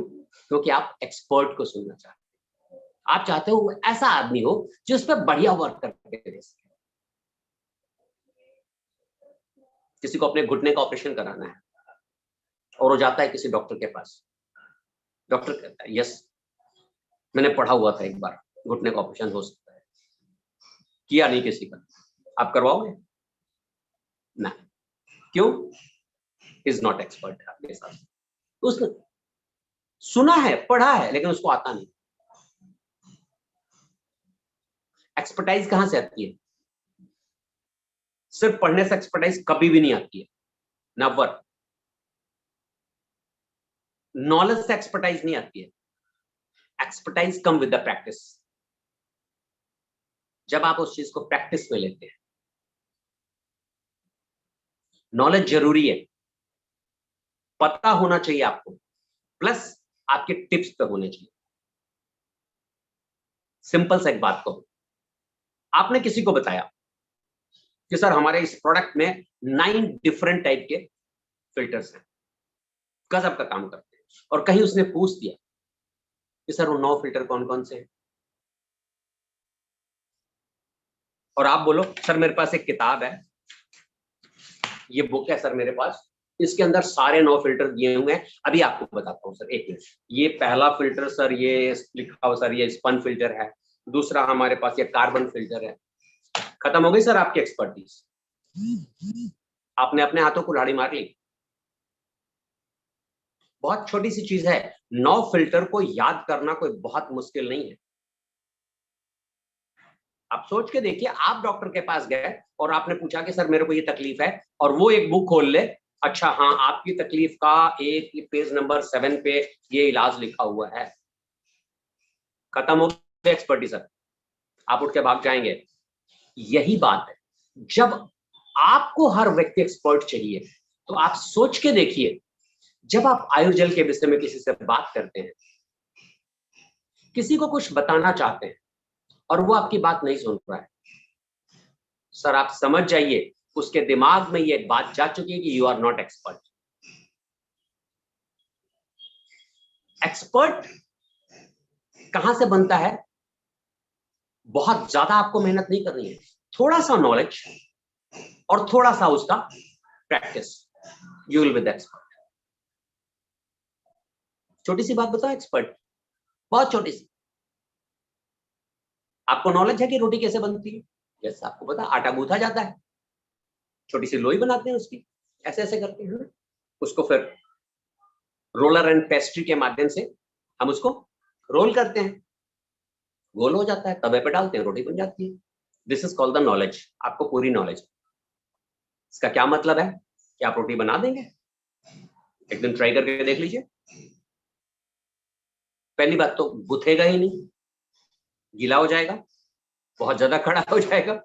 Speaker 1: क्योंकि आप एक्सपर्ट को सुनना चाहते हैं। आप चाहते हो ऐसा आदमी हो जो उस पर बढ़िया वर्क करके दे सके। किसी को अपने घुटने का ऑपरेशन कराना है और वो जाता है किसी डॉक्टर के पास। डॉक्टर कहता है यस, मैंने पढ़ा हुआ था, एक बार घुटने का ऑपरेशन हो सकता है, किया नहीं किसी का। आप करवाओगे? ना। क्यों? इज नॉट एक्सपर्ट है आपके साथ। उसने सुना है, पढ़ा है, लेकिन उसको आता नहीं। एक्सपर्टाइज कहां से आती है? सिर्फ पढ़ने से एक्सपर्टाइज कभी भी नहीं आती है, नेवर। नॉलेज से एक्सपर्टाइज नहीं आती है। Expertise come with the practice. जब आप उस चीज को प्रैक्टिस में लेते हैं। नॉलेज जरूरी है, पता होना चाहिए आपको, प्लस आपके टिप्स पे होने चाहिए। सिंपल से एक बात कहूं, आपने किसी को बताया कि सर हमारे इस प्रोडक्ट में 9 डिफरेंट टाइप के फिल्टर्स हैं, गजब का काम करते हैं, और कहीं उसने पूछ दिया कि सर वो 9 फिल्टर कौन कौन से हैं, और आप बोलो सर मेरे पास एक किताब है, ये बुक है सर मेरे पास, इसके अंदर सारे 9 फिल्टर दिए हुए हैं। अभी आपको बताता हूँ सर, एक मिनट। ये पहला फिल्टर सर ये लिखा हुआ सर, ये स्पन फिल्टर है। दूसरा हमारे पास ये कार्बन फिल्टर है। खत्म हो गई सर आपकी एक्सपर्टीज। आपने अपने हाथों को कुल्हाड़ी मार ली। बहुत छोटी सी चीज है, 9 फिल्टर को याद करना कोई बहुत मुश्किल नहीं है। आप सोच के देखिए, आप डॉक्टर के पास गए और आपने पूछा कि सर मेरे को ये तकलीफ है, और वो एक बुक खोल ले, अच्छा हाँ आपकी तकलीफ का एक पेज नंबर 7 पे ये इलाज लिखा हुआ है। खत्म हो गया एक्सपर्टी सर, आप उठ के भाग जाएंगे। यही बात है, जब आपको हर व्यक्ति एक्सपर्ट चाहिए तो आप सोच के देखिए, जब आप आयुर्जल के विषय में किसी से बात करते हैं, किसी को कुछ बताना चाहते हैं और वो आपकी बात नहीं सुन रहा है, सर आप समझ जाइए उसके दिमाग में ये बात जा चुकी है कि you are not expert. Expert कहां से बनता है? बहुत ज्यादा आपको मेहनत नहीं करनी है, थोड़ा सा नॉलेज और थोड़ा सा उसका practice, you will be the expert. छोटी सी बात बताओ, एक्सपर्ट बहुत छोटी सी। आपको नॉलेज है कि रोटी कैसे बनती है? यस, आपको पता, आटा गूंथा जाता है, छोटी सी लोई बनाते हैं उसकी, ऐसे ऐसे करते हैं, उसको फिर रोलर एंड पेस्ट्री के माध्यम से हम उसको रोल करते हैं, गोल हो जाता है, तवे पे डालते हैं, रोटी बन जाती है। This is called the knowledge. आपको पूरी नॉलेज। इसका क्या मतलब है कि आप रोटी बना देंगे? एक दिन ट्राई करके देख लीजिए। पहली बात तो गुथेगा ही नहीं, गीला हो जाएगा, बहुत ज्यादा खड़ा हो जाएगा।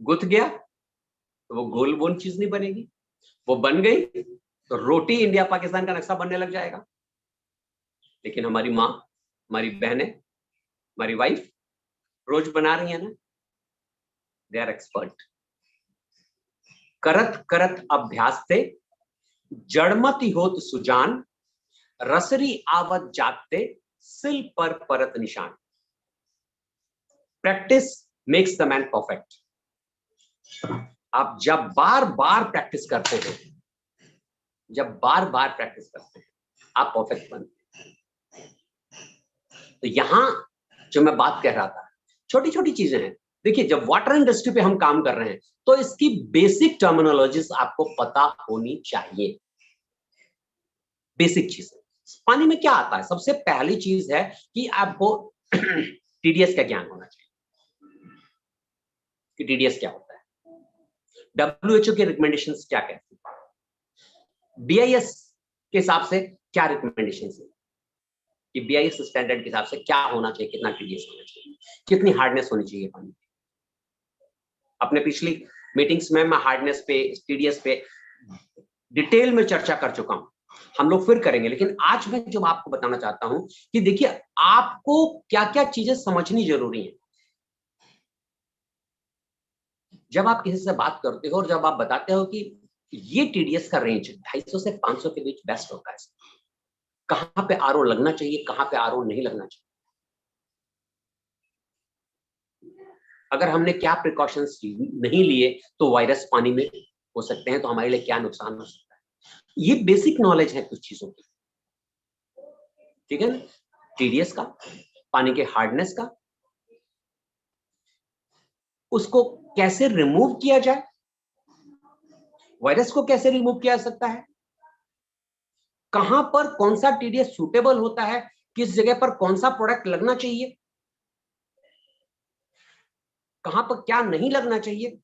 Speaker 1: गुथ गया तो वो गोल बोल चीज नहीं बनेगी, वो बन गई तो रोटी इंडिया पाकिस्तान का नक्शा बनने लग जाएगा। लेकिन हमारी माँ, हमारी बहनें, हमारी वाइफ रोज बना रही है ना, दे आर एक्सपर्ट। करत करत अभ्यास से जड़मति होत सुजान, रसरी आवत जागते सिल पर परत निशान। Practice makes the man perfect. आप जब बार बार प्रैक्टिस करते हैं, जब बार बार प्रैक्टिस करते हैं, आप परफेक्ट बनते हैं। तो यहां जो मैं बात कह रहा था, छोटी छोटी चीजें हैं। देखिए, जब वाटर इंडस्ट्री पे हम काम कर रहे हैं तो इसकी बेसिक टर्मिनोलॉजीज आपको पता होनी चाहिए। बेसिक चीजें, पानी में क्या आता है, सबसे पहली चीज है कि आपको टीडीएस का ज्ञान होना चाहिए कि टीडीएस क्या होता है, डब्ल्यूएचओ के रिकमेंडेशंस क्या कहती है, बीआईएस के हिसाब से क्या रिकमेंडेशंस है कि बीआईएस स्टैंडर्ड के हिसाब से क्या होना चाहिए, कितना टीडीएस होना चाहिए, कितनी हार्डनेस होनी चाहिए पानी की। अपने पिछली मीटिंग्स में मैं हार्डनेस पे, टीडीएस पे डिटेल में चर्चा कर चुका हूं, हम लोग फिर करेंगे। लेकिन आज मैं जो आपको बताना चाहता हूं कि देखिए, आपको क्या क्या चीजें समझनी जरूरी है। जब आप किसी से बात करते हो और जब आप बताते हो कि ये टीडीएस का रेंज 250 से 500 के बीच बेस्ट होता है, कहां पे आरओ लगना चाहिए, कहां पे आरओ नहीं लगना चाहिए, अगर हमने क्या प्रिकॉशंस नहीं लिए तो वायरस पानी में हो सकते हैं, तो हमारे लिए क्या नुकसान हो सकता है। ये बेसिक नॉलेज है कुछ चीजों की, ठीक है ना। टीडीएस का, पानी के हार्डनेस का, उसको कैसे रिमूव किया जाए, वायरस को कैसे रिमूव किया जा सकता है, कहां पर कौन सा टीडीएस सूटेबल होता है, किस जगह पर कौन सा प्रोडक्ट लगना चाहिए, कहां पर क्या नहीं लगना चाहिए।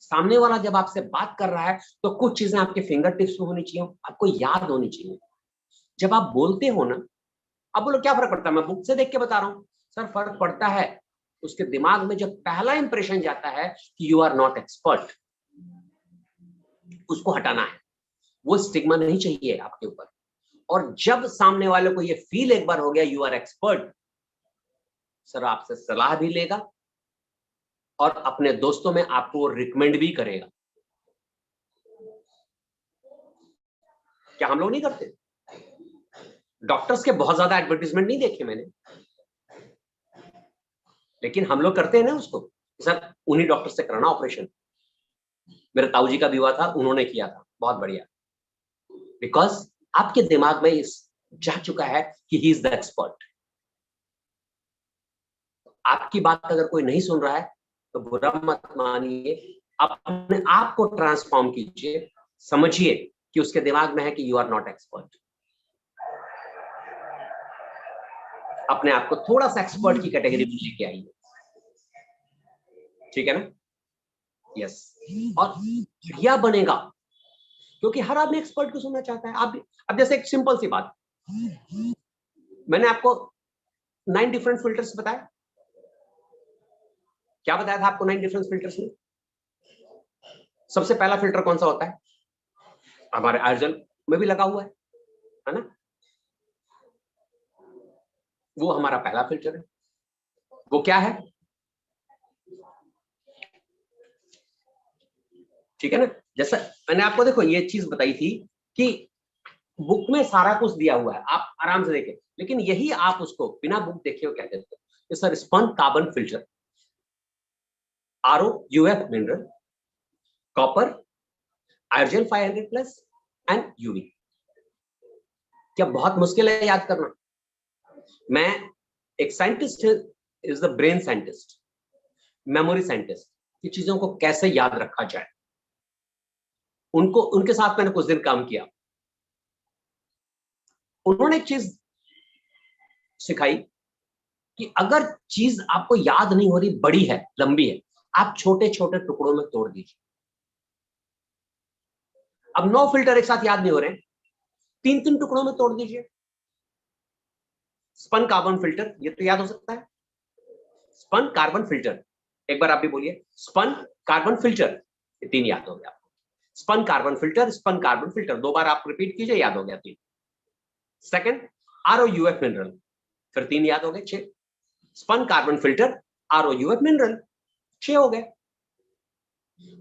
Speaker 1: सामने वाला जब आपसे बात कर रहा है तो कुछ चीजें आपके फिंगर टिप्स में होनी चाहिए, आपको याद होनी चाहिए। जब आप बोलते हो ना, अब बोलो क्या फर्क पड़ता है, मैं बुक से देख के बता रहा हूं। सर फर्क पड़ता है, उसके दिमाग में जब पहला इंप्रेशन जाता है कि यू आर नॉट एक्सपर्ट, उसको हटाना है, वो स्टिग्मा नहीं चाहिए आपके ऊपर। और जब सामने वाले को ये फील एक बार हो गया यू आर एक्सपर्ट, सर आपसे सलाह भी लेगा और अपने दोस्तों में आपको रिकमेंड भी करेगा। क्या हम लोग नहीं करते? डॉक्टर्स के बहुत ज्यादा एडवर्टीजमेंट नहीं देखे मैंने, लेकिन हम लोग करते हैं ना उसको। सर उन्हीं डॉक्टर से कराना ऑपरेशन, मेरे ताऊ जी का भी हुआ था, उन्होंने किया था, बहुत बढ़िया। बिकॉज आपके दिमाग में इस जा चुका है कि ही इज द एक्सपर्ट। आपकी बात अगर कोई नहीं सुन रहा है तो बुरा मत मानिए, अपने आप को ट्रांसफॉर्म कीजिए, समझिए कि उसके दिमाग में है कि यू आर नॉट एक्सपर्ट। अपने आप को थोड़ा सा एक्सपर्ट की कैटेगरी में लेके आइए, ठीक है ना। यस, और बढ़िया बनेगा, क्योंकि हर आदमी एक्सपर्ट को सुनना चाहता है। आप अब जैसे एक सिंपल सी बात, मैंने आपको 9 डिफरेंट फिल्टर्स बताया, क्या बताया था आपको 9 डिफरेंट फिल्टर्स में? सबसे पहला फिल्टर कौन सा होता है? हमारे आयोजन में भी लगा हुआ है ना, वो हमारा पहला फिल्टर है। वो क्या है? ठीक है ना। जैसा मैंने आपको देखो ये चीज बताई थी कि बुक में सारा कुछ दिया हुआ है, आप आराम से देखें, लेकिन यही आप उसको बिना बुक देखे हो क्या देते हो, sir spun carbon filter, RO UF mineral, copper, आर्जन 500+ एंड यूवी। क्या बहुत मुश्किल है याद करना? मैं एक scientist, is the brain scientist, memory scientist, कि चीजों को कैसे याद रखा जाए, उनके साथ मैंने कुछ दिन काम किया। उन्होंने एक चीज सिखाई कि अगर चीज आपको याद नहीं हो रही, बड़ी है, लंबी है, आप छोटे छोटे टुकड़ों में तोड़ दीजिए। अब 9 फिल्टर एक साथ याद नहीं हो रहे, 3-3 टुकड़ों में तोड़ दीजिए। स्पन कार्बन फिल्टर, ये तो याद हो सकता है, स्पन कार्बन फिल्टर। एक बार आप भी बोलिए, स्पन कार्बन फिल्टर, ये 3 याद हो गया। Spun carbon filter, spun carbon filter, 2 बार आप रिपीट कीजिए, याद हो गया 3। सेकंड, आरओ यूएफ मिनरल, फिर 3 याद हो गए, 6। Spun carbon filter, RO UF mineral, 6 हो गए।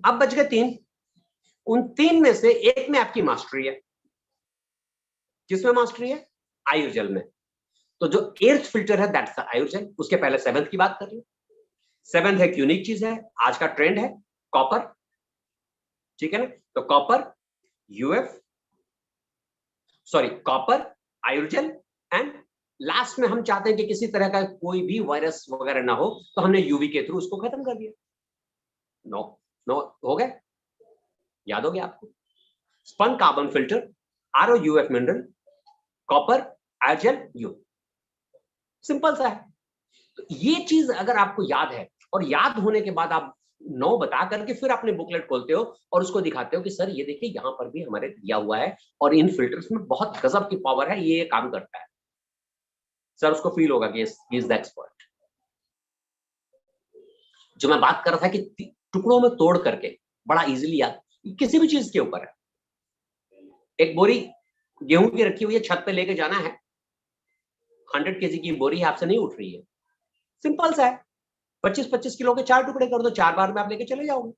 Speaker 1: अब बच गए 3। उन 3 में से एक में आपकी मास्टरी है। किसमें मास्टरी है? आयुर्जल में। तो जो 8th फिल्टर है दैट्स द आयुर्जल। उसके पहले 7th की बात कर लो। 7th एक यूनिक चीज है, आज का ट्रेंड है, कॉपर, ठीक है ना। तो copper, UF, sorry copper, hydrogen, and last में हम चाहते हैं कि किसी तरह का कोई भी वायरस वगैरह ना हो, तो हमने यूवी के थ्रू उसको खत्म कर दिया। नो नो हो गए, याद हो गया आपको। Spun carbon filter, RO UF mineral, copper, hydrogen, यू, सिंपल सा है। तो ये चीज अगर आपको याद है, और याद होने के बाद आप 9 बता करके फिर अपने बुकलेट खोलते हो और उसको दिखाते हो कि सर ये देखिए यहां पर भी हमारे दिया हुआ है और इन फिल्टर्स में बहुत गजब की पावर है, ये काम करता है, सर उसको फील होगा कि ही इज द एक्सपर्ट। जो मैं बात कर रहा था कि टुकड़ों में तोड़ करके बड़ा इजीली याद, किसी भी चीज के ऊपर है। एक बोरी गेहूं की रखी हुई है, छत पे लेके जाना है, 100 केजी की बोरी आपसे नहीं उठ रही है, सिंपल सा है, 25-25 किलो के 4 टुकड़े कर दो, 4 बार में आप लेके चले जाओगे।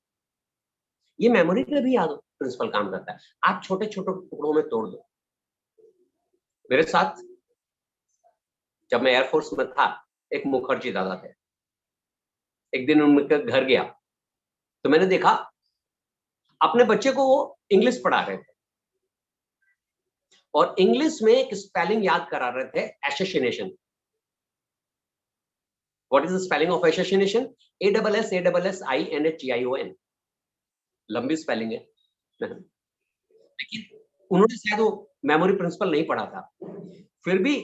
Speaker 1: ये मेमोरी पे भी याद हो प्रिंसिपल काम करता है। आप छोटे छोटे टुकड़ों में तोड़ दो। मेरे साथ जब मैं एयरफोर्स में था, एक मुखर्जी दादा थे, एक दिन उनके घर गया तो मैंने देखा अपने बच्चे को वो इंग्लिश पढ़ा रहे थे और इंग्लिश में एक स्पेलिंग याद करा रहे थे, assassination. What is the spelling of assassination? ASSASSINHGION, लंबी स्पेलिंग है लेकिन उन्होंने शायद वो मेमोरी प्रिंसिपल नहीं पढ़ा था, फिर भी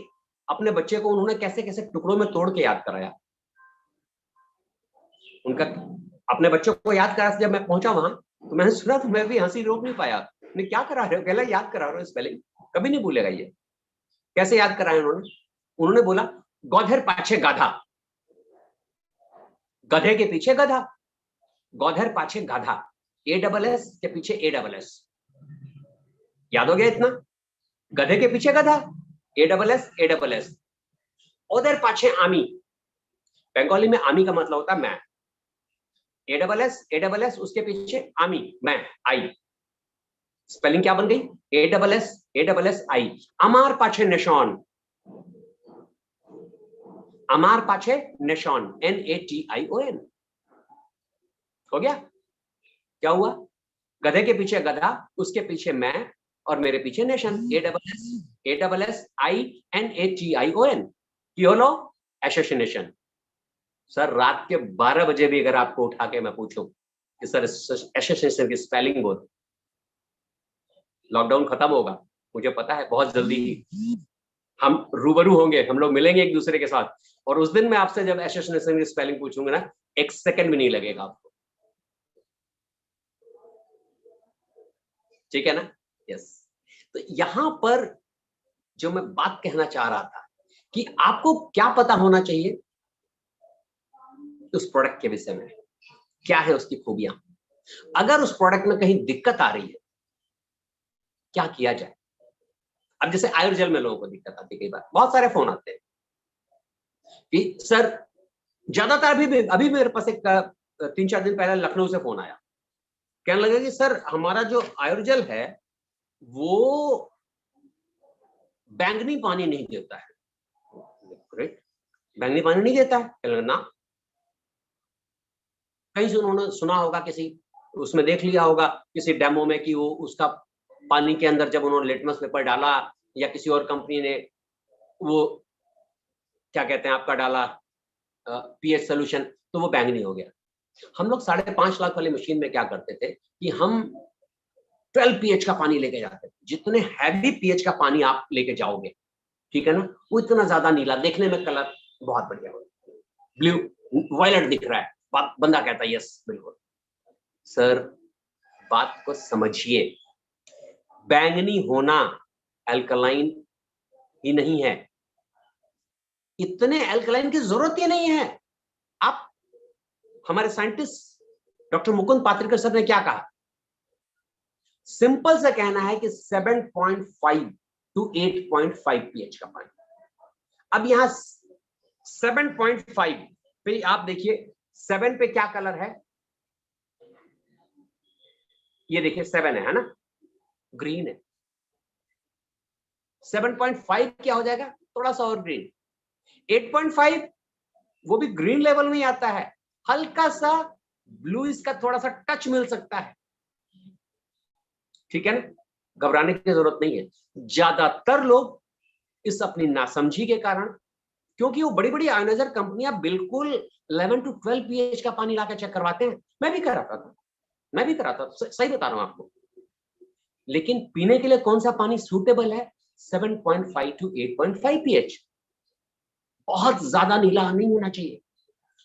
Speaker 1: अपने बच्चे को उन्होंने कैसे कैसे टुकड़ों में तोड़ के याद कराया। उनका अपने बच्चों को याद करा, जब मैं पहुंचा वहां तो मैंने सुना तो मैं भी हंसी रोक नहीं पाया। मैं क्या करा रहे हो? कहला याद करा रहे हो, स्पेलिंग कभी नहीं भूलेगा ये। कैसे याद कराया उन्होंने? उन्होंने बोला गौधर पाछे गाधा, गधे के पीछे गधा, गौधर पाछे गाधा, ASS के पीछे ASS। याद हो गया इतना? गधे के पीछे गधा, ASS, ओधर पाछे आमी, बंगाली में आमी का मतलब होता है मैं, ASS उसके पीछे आमी, मैं, आई। स्पेलिंग क्या बन गई? ASSASSI। अमार पाछे निशान, अमार पाछे निशान, NATION। हो गया? क्या हुआ? गधे के पीछे गधा, उसके पीछे मैं और मेरे पीछे nation, ASSASSINHGION। YOLO assassination. Sir रात के 12 बजे भी अगर आपको उठा के मैं पूछूं कि सर एसेसिनेशन की स्पेलिंग बोल, लॉकडाउन खत्म होगा, मुझे पता है बहुत जल्दी ही हम रूबरू होंगे, हम लोग मिलेंगे एक दूसरे के साथ, और उस दिन मैं आपसे जब एसेसिनेशन की स्पेलिंग पूछूंगा ना, 1 सेकंड भी नहीं लगेगा आपको। ठीक है ना? यस। तो यहां पर जो मैं बात कहना चाह रहा था कि आपको क्या पता होना चाहिए उस प्रोडक्ट के विषय में, क्या है उसकी खूबियां, अगर उस प्रोडक्ट में कहीं दिक्कत आ रही है क्या किया जाए। अब जैसे आयुर्जल में लोगों को दिक्कत आती है, कई बार बहुत सारे फोन आते हैं कि सर, ज्यादातर अभी मेरे पास एक 3-4 दिन पहले लखनऊ से फोन आया, कहने लगे कि सर हमारा जो आयुर्जल है वो बैंगनी पानी नहीं देता है। ग्रेट, बैंगनी पानी नहीं देता है? कहने लगे ना, कहीं से उन्होंने सुना होगा, किसी उसमें देख लिया होगा किसी डेमो में कि वो उसका पानी के अंदर जब उन्होंने लिटमस पेपर डाला या किसी और कंपनी ने वो क्या कहते हैं आपका डाला पीएच सोल्यूशन, तो वो बैंगनी हो गया। हम लोग 5.5 लाख वाली मशीन में क्या करते थे कि हम 12 पीएच का पानी लेके जाते थे। जितने हैवी पीएच का पानी आप लेके जाओगे, ठीक है ना, वो इतना ज्यादा नीला, देखने में कलर बहुत बढ़िया हो, ब्लू वायलेट दिख रहा है, बंदा कहता है यस बिल्कुल। सर बात को समझिए, बैंगनी होना अल्कलाइन ही नहीं है, इतने अल्कलाइन की जरूरत ही नहीं है। आप हमारे साइंटिस्ट डॉक्टर मुकुंद पात्रिकर सर ने क्या कहा, सिंपल से कहना है कि 7.5 to 8.5 पीएच का पानी। अब यहां 7.5 पे आप देखिए, 7 पे क्या कलर है, ये देखिए 7 है ना, ग्रीन है। 7.5 क्या हो जाएगा, थोड़ा सा और ग्रीन। 8.5 वो भी ग्रीन लेवल में आता है, हल्का सा ब्लू इसका थोड़ा सा टच मिल सकता है, ठीक है ना, घबराने की जरूरत नहीं है। ज्यादातर लोग इस अपनी नासमझी के कारण, क्योंकि वो बड़ी बड़ी आयोनाइजर कंपनियां बिल्कुल 11 टू 12 पीएच का पानी लाकर चेक करवाते हैं। मैं भी कराता था, मैं भी कराता था, सही बता रहा हूं आपको। लेकिन पीने के लिए कौन सा पानी सूटेबल है? 7.5 टू 8.5 पीएच। बहुत ज्यादा नीला नहीं होना चाहिए।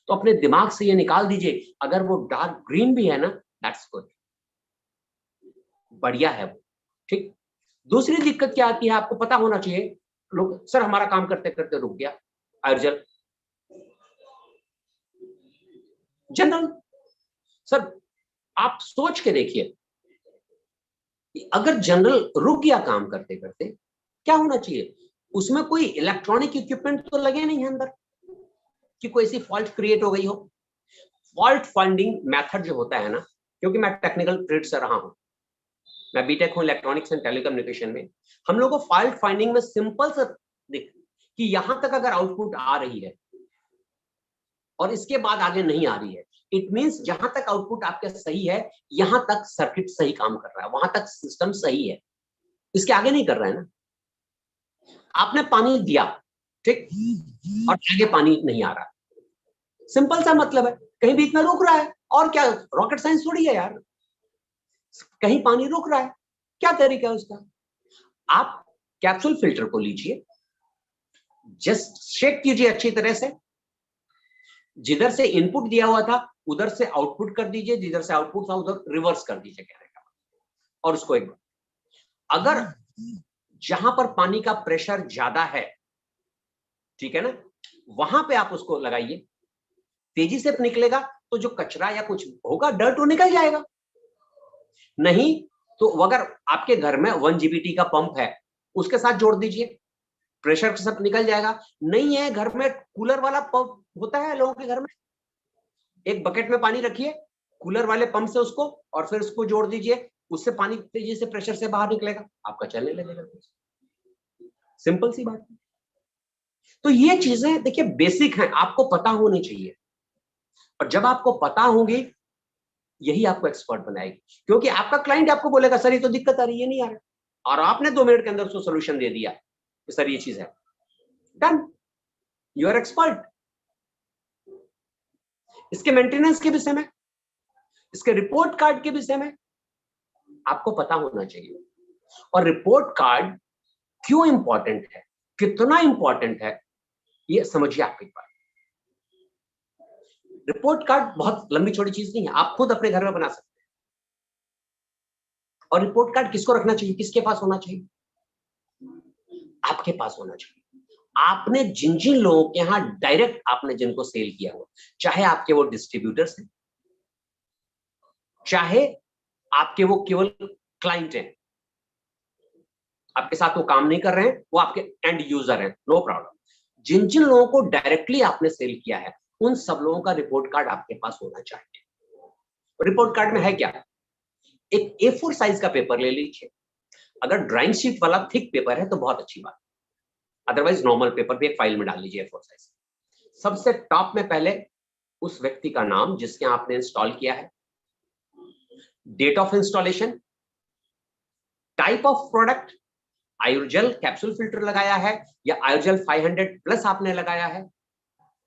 Speaker 1: तो अपने दिमाग से ये निकाल दीजिए, अगर वो डार्क ग्रीन भी है ना, दैट्स गुड, बढ़िया है वो, ठीक। दूसरी दिक्कत क्या आती है आपको पता होना चाहिए। लोग, सर हमारा काम करते करते रुक गया, अर्जल जनरल। सर आप सोच के देखिए, अगर जनरल रुक गया काम करते करते, क्या होना चाहिए? उसमें कोई इलेक्ट्रॉनिक इक्विपमेंट तो लगे नहीं है अंदर कि कोई ऐसी फॉल्ट क्रिएट हो गई हो। फॉल्ट फाइंडिंग मेथड जो होता है ना, क्योंकि मैं टेक्निकल ट्रेड से रहा हूं, मैं बीटेक हूं इलेक्ट्रॉनिक्स एंड टेलीकम्युनिकेशन में। हम लोग को फॉल्ट फाइंडिंग में सिंपल सा दिख कि यहां तक अगर आउटपुट आ रही है और इसके बाद आगे नहीं आ रही है, इट मींस जहां तक आउटपुट आपके सही है, यहां तक सर्किट सही काम कर रहा है, वहां तक सिस्टम सही है, इसके आगे नहीं कर रहा है ना। आपने पानी दिया, ठीक, और आगे पानी नहीं आ रहा, सिंपल सा मतलब है, कहीं बीच में रुक रहा है। और क्या, रॉकेट साइंस थोड़ी है यार, कहीं पानी रुक रहा है, क्या तरीका है उसका? आप कैप्सूल फिल्टर को लीजिए, जस्ट शेक कीजिए अच्छी तरह से, जिधर से इनपुट दिया हुआ था उधर से आउटपुट कर दीजिए, जिधर से आउटपुट था उधर रिवर्स कर दीजिए, कहने का। और उसको एक बार, अगर जहां पर पानी का प्रेशर ज्यादा है, ठीक है ना, वहां पे आप उसको लगाइए, तेजी से निकलेगा, तो जो कचरा या कुछ होगा, डर्ट, वो निकल जाएगा। नहीं तो अगर आपके घर में 1 जीबीटी का पंप है, उसके साथ जोड़ दीजिए, प्रेशर सब निकल जाएगा। नहीं है घर में, कूलर वाला पंप होता है लोगों के घर में, एक बकेट में पानी रखिए, कूलर वाले पंप से उसको, और फिर उसको जोड़ दीजिए, उससे पानी तेजी से प्रेशर से बाहर निकलेगा, आपका चलने लगेगा। सिंपल सी बात। तो ये चीजें देखिए बेसिक हैं, आपको पता होनी चाहिए, और जब आपको पता होगी, यही आपको एक्सपर्ट बनाएगी। क्योंकि आपका क्लाइंट आपको बोलेगा, सर ये तो दिक्कत आ रही है, नहीं आ रहा, और आपने 2 मिनट के अंदर उसको सोल्यूशन दे दिया कि सर ये चीज है, डन, यू आर एक्सपर्ट। इसके मेंटेनेंस के विषय में, इसके रिपोर्ट कार्ड के विषय में आपको पता होना चाहिए। और रिपोर्ट कार्ड क्यों इंपॉर्टेंट है, कितना इंपॉर्टेंट है, ये समझिए आप एक बार। रिपोर्ट कार्ड बहुत लंबी छोटी चीज नहीं है, आप खुद अपने घर में बना सकते हैं। और रिपोर्ट कार्ड किसको रखना चाहिए, किसके पास होना चाहिए? आपके पास होना चाहिए। आपने जिन जिन लोगों के यहां डायरेक्ट आपने जिनको सेल किया हुआ, चाहे आपके वो डिस्ट्रीब्यूटर्स हैं, चाहे आपके वो केवल क्लाइंट हैं, आपके साथ वो काम नहीं कर रहे हैं, वो आपके एंड यूजर हैं, नो प्रॉब्लम। जिन जिन लोगों को डायरेक्टली आपने सेल किया है, उन सब लोगों का रिपोर्ट कार्ड आपके पास होना चाहिए। रिपोर्ट कार्ड में है क्या? एक A4 साइज का पेपर ले लीजिए, अगर ड्राइंग शीट वाला थिक पेपर है तो बहुत अच्छी बात, अदरवाइज नॉर्मल पेपर भी एक फाइल में डाल लीजिए A4 साइज। सबसे टॉप में पहले उस व्यक्ति का नाम जिसके आपने इंस्टॉल किया है, date of installation, type of product, Ayurjal capsule filter लगाया है या आयुर्जल 500 प्लस आपने लगाया है,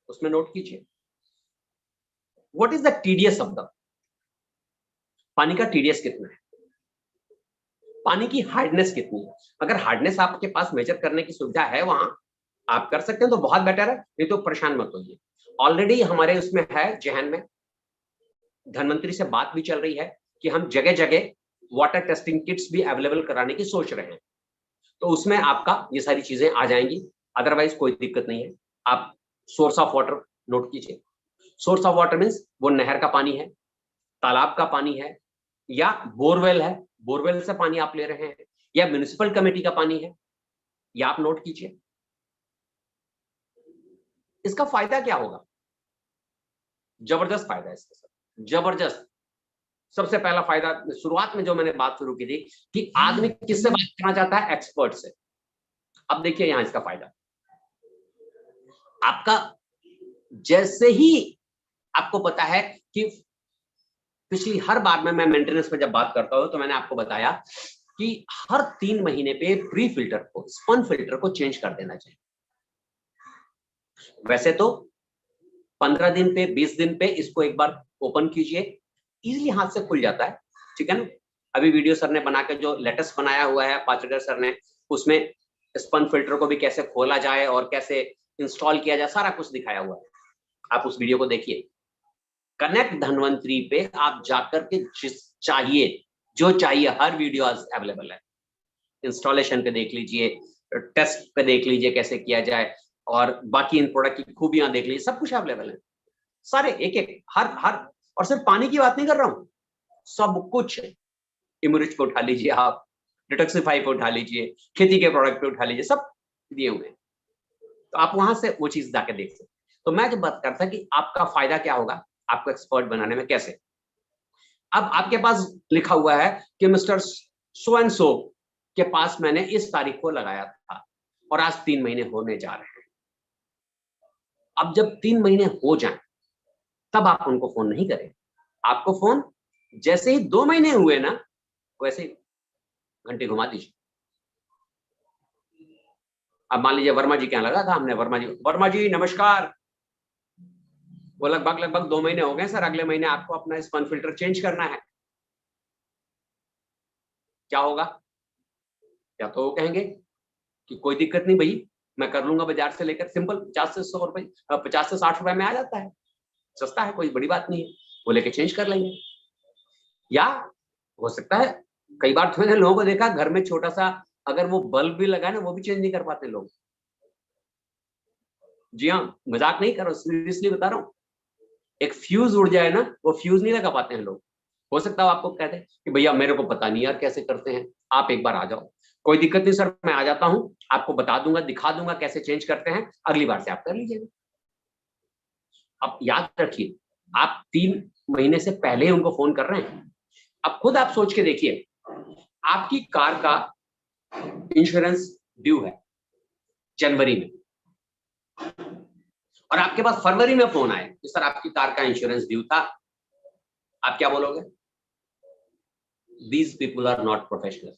Speaker 1: उसमें नोट कीजिए। What is the TDS of the, पानी का टीडीएस कितना है, पानी की हार्डनेस कितनी है। अगर हार्डनेस आपके पास मेजर करने की सुविधा है, वहां आप कर सकते हैं तो बहुत बेटर है, नहीं तो परेशान मत होइए। ऑलरेडी हमारे उसमें है जहन में, धनवंतरी से बात भी चल रही है कि हम जगह जगह वाटर टेस्टिंग किट्स भी अवेलेबल कराने की सोच रहे हैं, तो उसमें आपका ये सारी चीजें आ जाएंगी। अदरवाइज कोई दिक्कत नहीं है। आप सोर्स ऑफ वाटर नोट कीजिए। सोर्स ऑफ वाटर मीन्स वो नहर का पानी है, तालाब का पानी है, या बोरवेल है, बोरवेल से पानी आप ले रहे हैं, या म्युनिसिपल कमेटी का पानी है, या आप नोट कीजिए। इसका फायदा क्या होगा? जबरदस्त फायदा है इसके साथ, जबरदस्त। सबसे पहला फायदा, शुरुआत में जो मैंने बात शुरू की थी कि आदमी किससे बात करना चाहता है, एक्सपर्ट से। अब देखिए यहां इसका फायदा, आपका जैसे ही आपको पता है कि पिछली हर बार में मैं मेंटेनेंस पे जब बात करता हूँ तो मैंने आपको बताया कि हर 3 महीने पे प्री फिल्टर को, स्पन फिल्टर को चेंज कर देना चाहिए। वैसे तो 15 दिन पे, 20 दिन पे इसको एक बार ओपन कीजिए, इजीली हाथ से खुल जाता है, ठीक है ना। अभी वीडियो सर ने बना के जो लेटेस्ट बनाया हुआ है पाचड़कर सर ने, उसमें स्पन फिल्टर को भी कैसे खोला जाए और कैसे इंस्टॉल किया जाए, सारा कुछ दिखाया हुआ है। आप उस वीडियो को देखिए। कनेक्ट धनवंतरी पे आप जाकर के जिस चाहिए, जो चाहिए, हर वीडियो अवेलेबल है। इंस्टॉलेशन पे देख लीजिए, टेस्ट पे देख लीजिए कैसे किया जाए, और बाकी इन प्रोडक्ट की खूबियां देख लीजिए, सब कुछ अवेलेबल है सारे, एक एक हर। और सिर्फ पानी की बात नहीं कर रहा हूं, सब कुछ। इमरिच को उठा लीजिए, आप डिटॉक्सिफाई पे उठा लीजिए, खेती के प्रोडक्ट पे उठा लीजिए, सब दिए हुए हैं। तो आप वहां से वो चीज जाके देख सकते। तो मैं जब बात करता कि आपका फायदा क्या होगा आपको एक्सपर्ट बनाने में, कैसे। अब आपके पास लिखा हुआ है कि मिस्टर सो एंड सो के पास मैंने इस तारीख को लगाया था और आज 3 महीने होने जा रहे हैं। अब जब 3 महीने हो जाएं तब आप उनको फोन नहीं करें। आपको फोन जैसे ही 2 महीने हुए ना, वैसे ही घंटी घुमा दीजिए। अब मान लीजिए वर्मा जी क्या लगा था, हमने वर्मा जी नमस्कार, वो लगभग 2 महीने हो गए सर, अगले महीने आपको अपना स्पन फिल्टर चेंज करना है। क्या होगा? या तो वो कहेंगे कि कोई दिक्कत नहीं भाई, मैं कर लूंगा, बाजार से लेकर सिंपल 50 से 100 रुपए, 50 से 60 रुपए में आ जाता है, सस्ता है, कोई बड़ी बात नहीं है, वो लेके चेंज कर लेंगे। या हो सकता है, कई बार तो मैंने लोगों को देखा घर में छोटा सा अगर वो बल्ब भी लगा ना, वो भी चेंज नहीं कर पाते लोग। जी हाँ, मजाक नहीं कर रहा हूं, सीरियसली बता रहा हूँ। एक फ्यूज उड़ जाए ना, वो फ्यूज नहीं लगा पाते हैं लोग। हो सकता है आपको कहते हैं कि भैया मेरे को पता नहीं यार कैसे करते हैं, आप एक बार आ जाओ। कोई दिक्कत नहीं सर, मैं आ जाता हूं, आपको बता दूंगा, दिखा दूंगा कैसे चेंज करते हैं, अगली बार से आप कर लीजिएगा। अब याद रखिए, आप 3 महीने से पहले उनको फोन कर रहे हैं। अब खुद आप सोच के देखिए, आपकी कार का इंश्योरेंस ड्यू है जनवरी में, और आपके पास फरवरी में फोन आए कि सर आपकी कार का इंश्योरेंस ड्यू था। आप क्या बोलोगे? These people are not professional.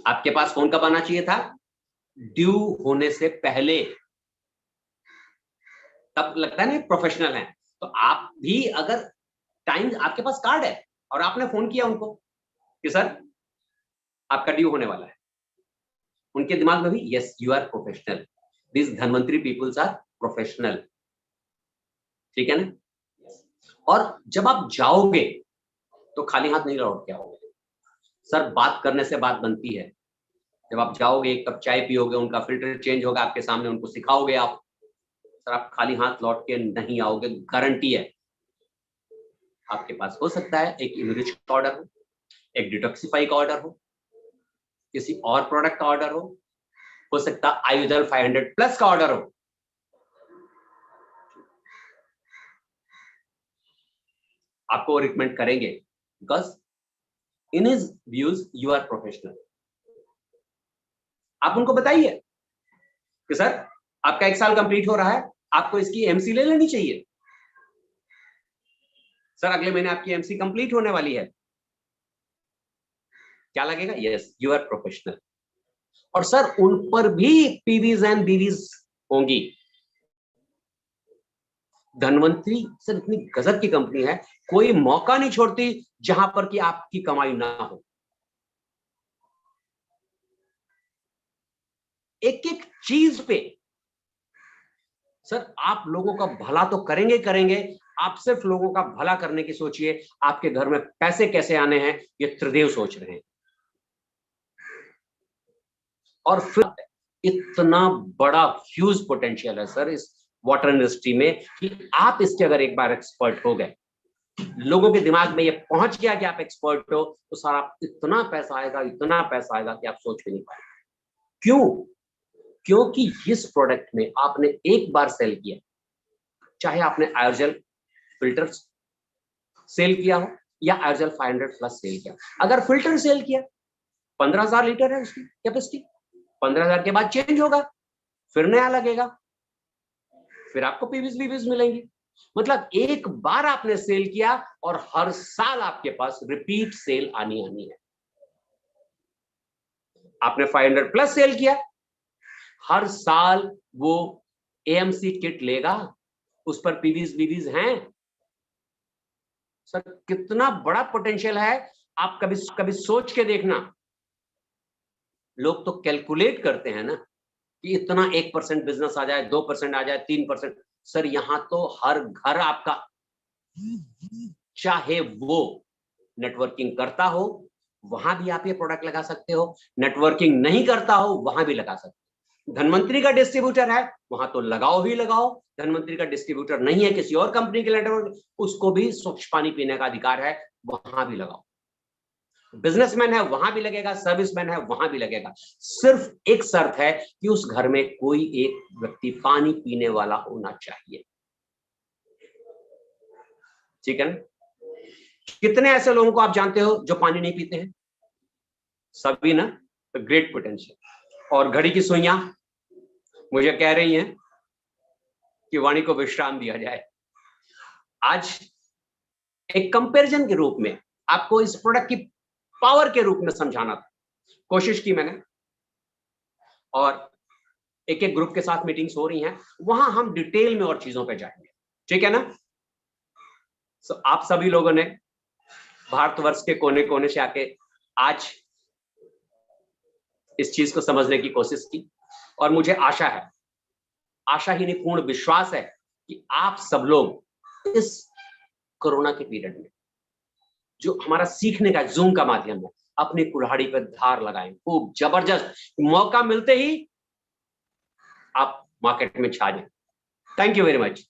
Speaker 1: आपके पास फोन कब आना चाहिए था? ड्यू होने से पहले, तब लगता है ना प्रोफेशनल है। तो आप भी अगर टाइम, आपके पास कार्ड है और आपने फोन किया उनको कि सर आपका ड्यू होने वाला है, उनके दिमाग में भी yes you are professional, this Dhanvantari peoples are professional, ठीक है ना। और जब आप जाओगे तो खाली हाथ नहीं लौट के आओगे सर, बात करने से बात बनती है। जब आप जाओगे, एक कप चाय पियोगे, उनका फिल्टर चेंज होगा आपके सामने, उनको सिखाओगे आप, सर आप खाली हाथ लौट के नहीं आओगे, गारंटी है। आपके पास हो सकता है एक इमरिच का ऑर्डर हो, एक डिटॉक्सिफाई का ऑर्डर हो, किसी और प्रोडक्ट का ऑर्डर हो सकता है आयुर्वेद 500 प्लस का ऑर्डर हो। आपको रिकमेंड करेंगे because in his views you are professional. आप उनको बताइए कि सर आपका 1 साल कंप्लीट हो रहा है, आपको इसकी एमसी ले लेनी चाहिए। सर अगले महीने आपकी एमसी कंप्लीट होने वाली है, क्या लगेगा? Yes you are professional. और सर उन पर भी पीवीज एंड बीवीज होंगी। धनवंतरी सर इतनी गजब की कंपनी है, कोई मौका नहीं छोड़ती जहां पर कि आपकी कमाई ना हो। एक एक चीज पे सर आप लोगों का भला तो करेंगे करेंगे, आप सिर्फ लोगों का भला करने की सोचिए, आपके घर में पैसे कैसे आने हैं ये त्रिदेव सोच रहे हैं। और फिर इतना बड़ा ह्यूज पोटेंशियल है सर इस वाटर इंडस्ट्री में कि आप इसके अगर एक बार एक्सपर्ट हो गए, लोगों के दिमाग में ये पहुंच गया कि आप एक्सपर्ट हो, तो सारा इतना पैसा आएगा, इतना पैसा आएगा कि आप सोच भी नहीं पाएंगे। क्यों? क्योंकि इस प्रोडक्ट में आपने एक बार सेल किया, चाहे आपने आयोजल फिल्टर सेल किया हो या आयोजल 500 प्लस सेल किया। अगर फिल्टर सेल किया, 15,000 लीटर है उसकी कैपेसिटी, 15,000 के बाद चेंज होगा, फिर नया लगेगा, फिर आपको पीवीज बीवीज मिलेंगी। मतलब एक बार आपने सेल किया और हर साल आपके पास रिपीट सेल आनी है। आपने 500 प्लस सेल किया, हर साल वो एएमसी किट लेगा, उस पर पीवीज बीवीज हैं। सर कितना बड़ा पोटेंशियल है, आप कभी कभी सोच के देखना। लोग तो कैलकुलेट करते हैं ना कि इतना 1% बिजनेस आ जाए, 2% आ जाए, 3%। सर यहां तो हर घर आपका, चाहे वो नेटवर्किंग करता हो वहां भी आप ये प्रोडक्ट लगा सकते हो, नेटवर्किंग नहीं करता हो वहां भी लगा सकते हो। धनवंतरी का डिस्ट्रीब्यूटर है वहां तो लगाओ ही लगाओ, धनवंतरी का डिस्ट्रीब्यूटर नहीं है किसी और कंपनी के नेटवर्क, उसको भी स्वच्छ पानी पीने का अधिकार है, वहां भी लगाओ। बिजनेसमैन है वहां भी लगेगा, सर्विसमैन है वहां भी लगेगा। सिर्फ एक शर्त है कि उस घर में कोई एक व्यक्ति पानी पीने वाला होना चाहिए। ठीक है ना? कितने ऐसे लोगों को आप जानते हो जो पानी नहीं पीते हैं? सभी ना? तो ग्रेट पोटेंशियल। और घड़ी की सुइयां मुझे कह रही हैं कि वाणी को विश्राम दिया जाए। आज एक कंपैरिजन के रूप में आपको इस प्रोडक्ट की पावर के रूप में समझाना था, कोशिश की मैंने। और एक एक ग्रुप के साथ मीटिंग्स हो रही हैं, वहां हम डिटेल में और चीजों पे जाएंगे। ठीक है ना? आप सभी लोगों ने भारतवर्ष के कोने कोने से आके आज इस चीज को समझने की कोशिश की, और मुझे आशा है, आशा ही नहीं पूर्ण विश्वास है कि आप सब लोग इस कोरोना के पीरियड में जो हमारा सीखने का जूम का माध्यम है, अपनी कुल्हाड़ी पर धार लगाएं खूब जबरदस्त, मौका मिलते ही आप मार्केट में छा जाएं। Thank you very much.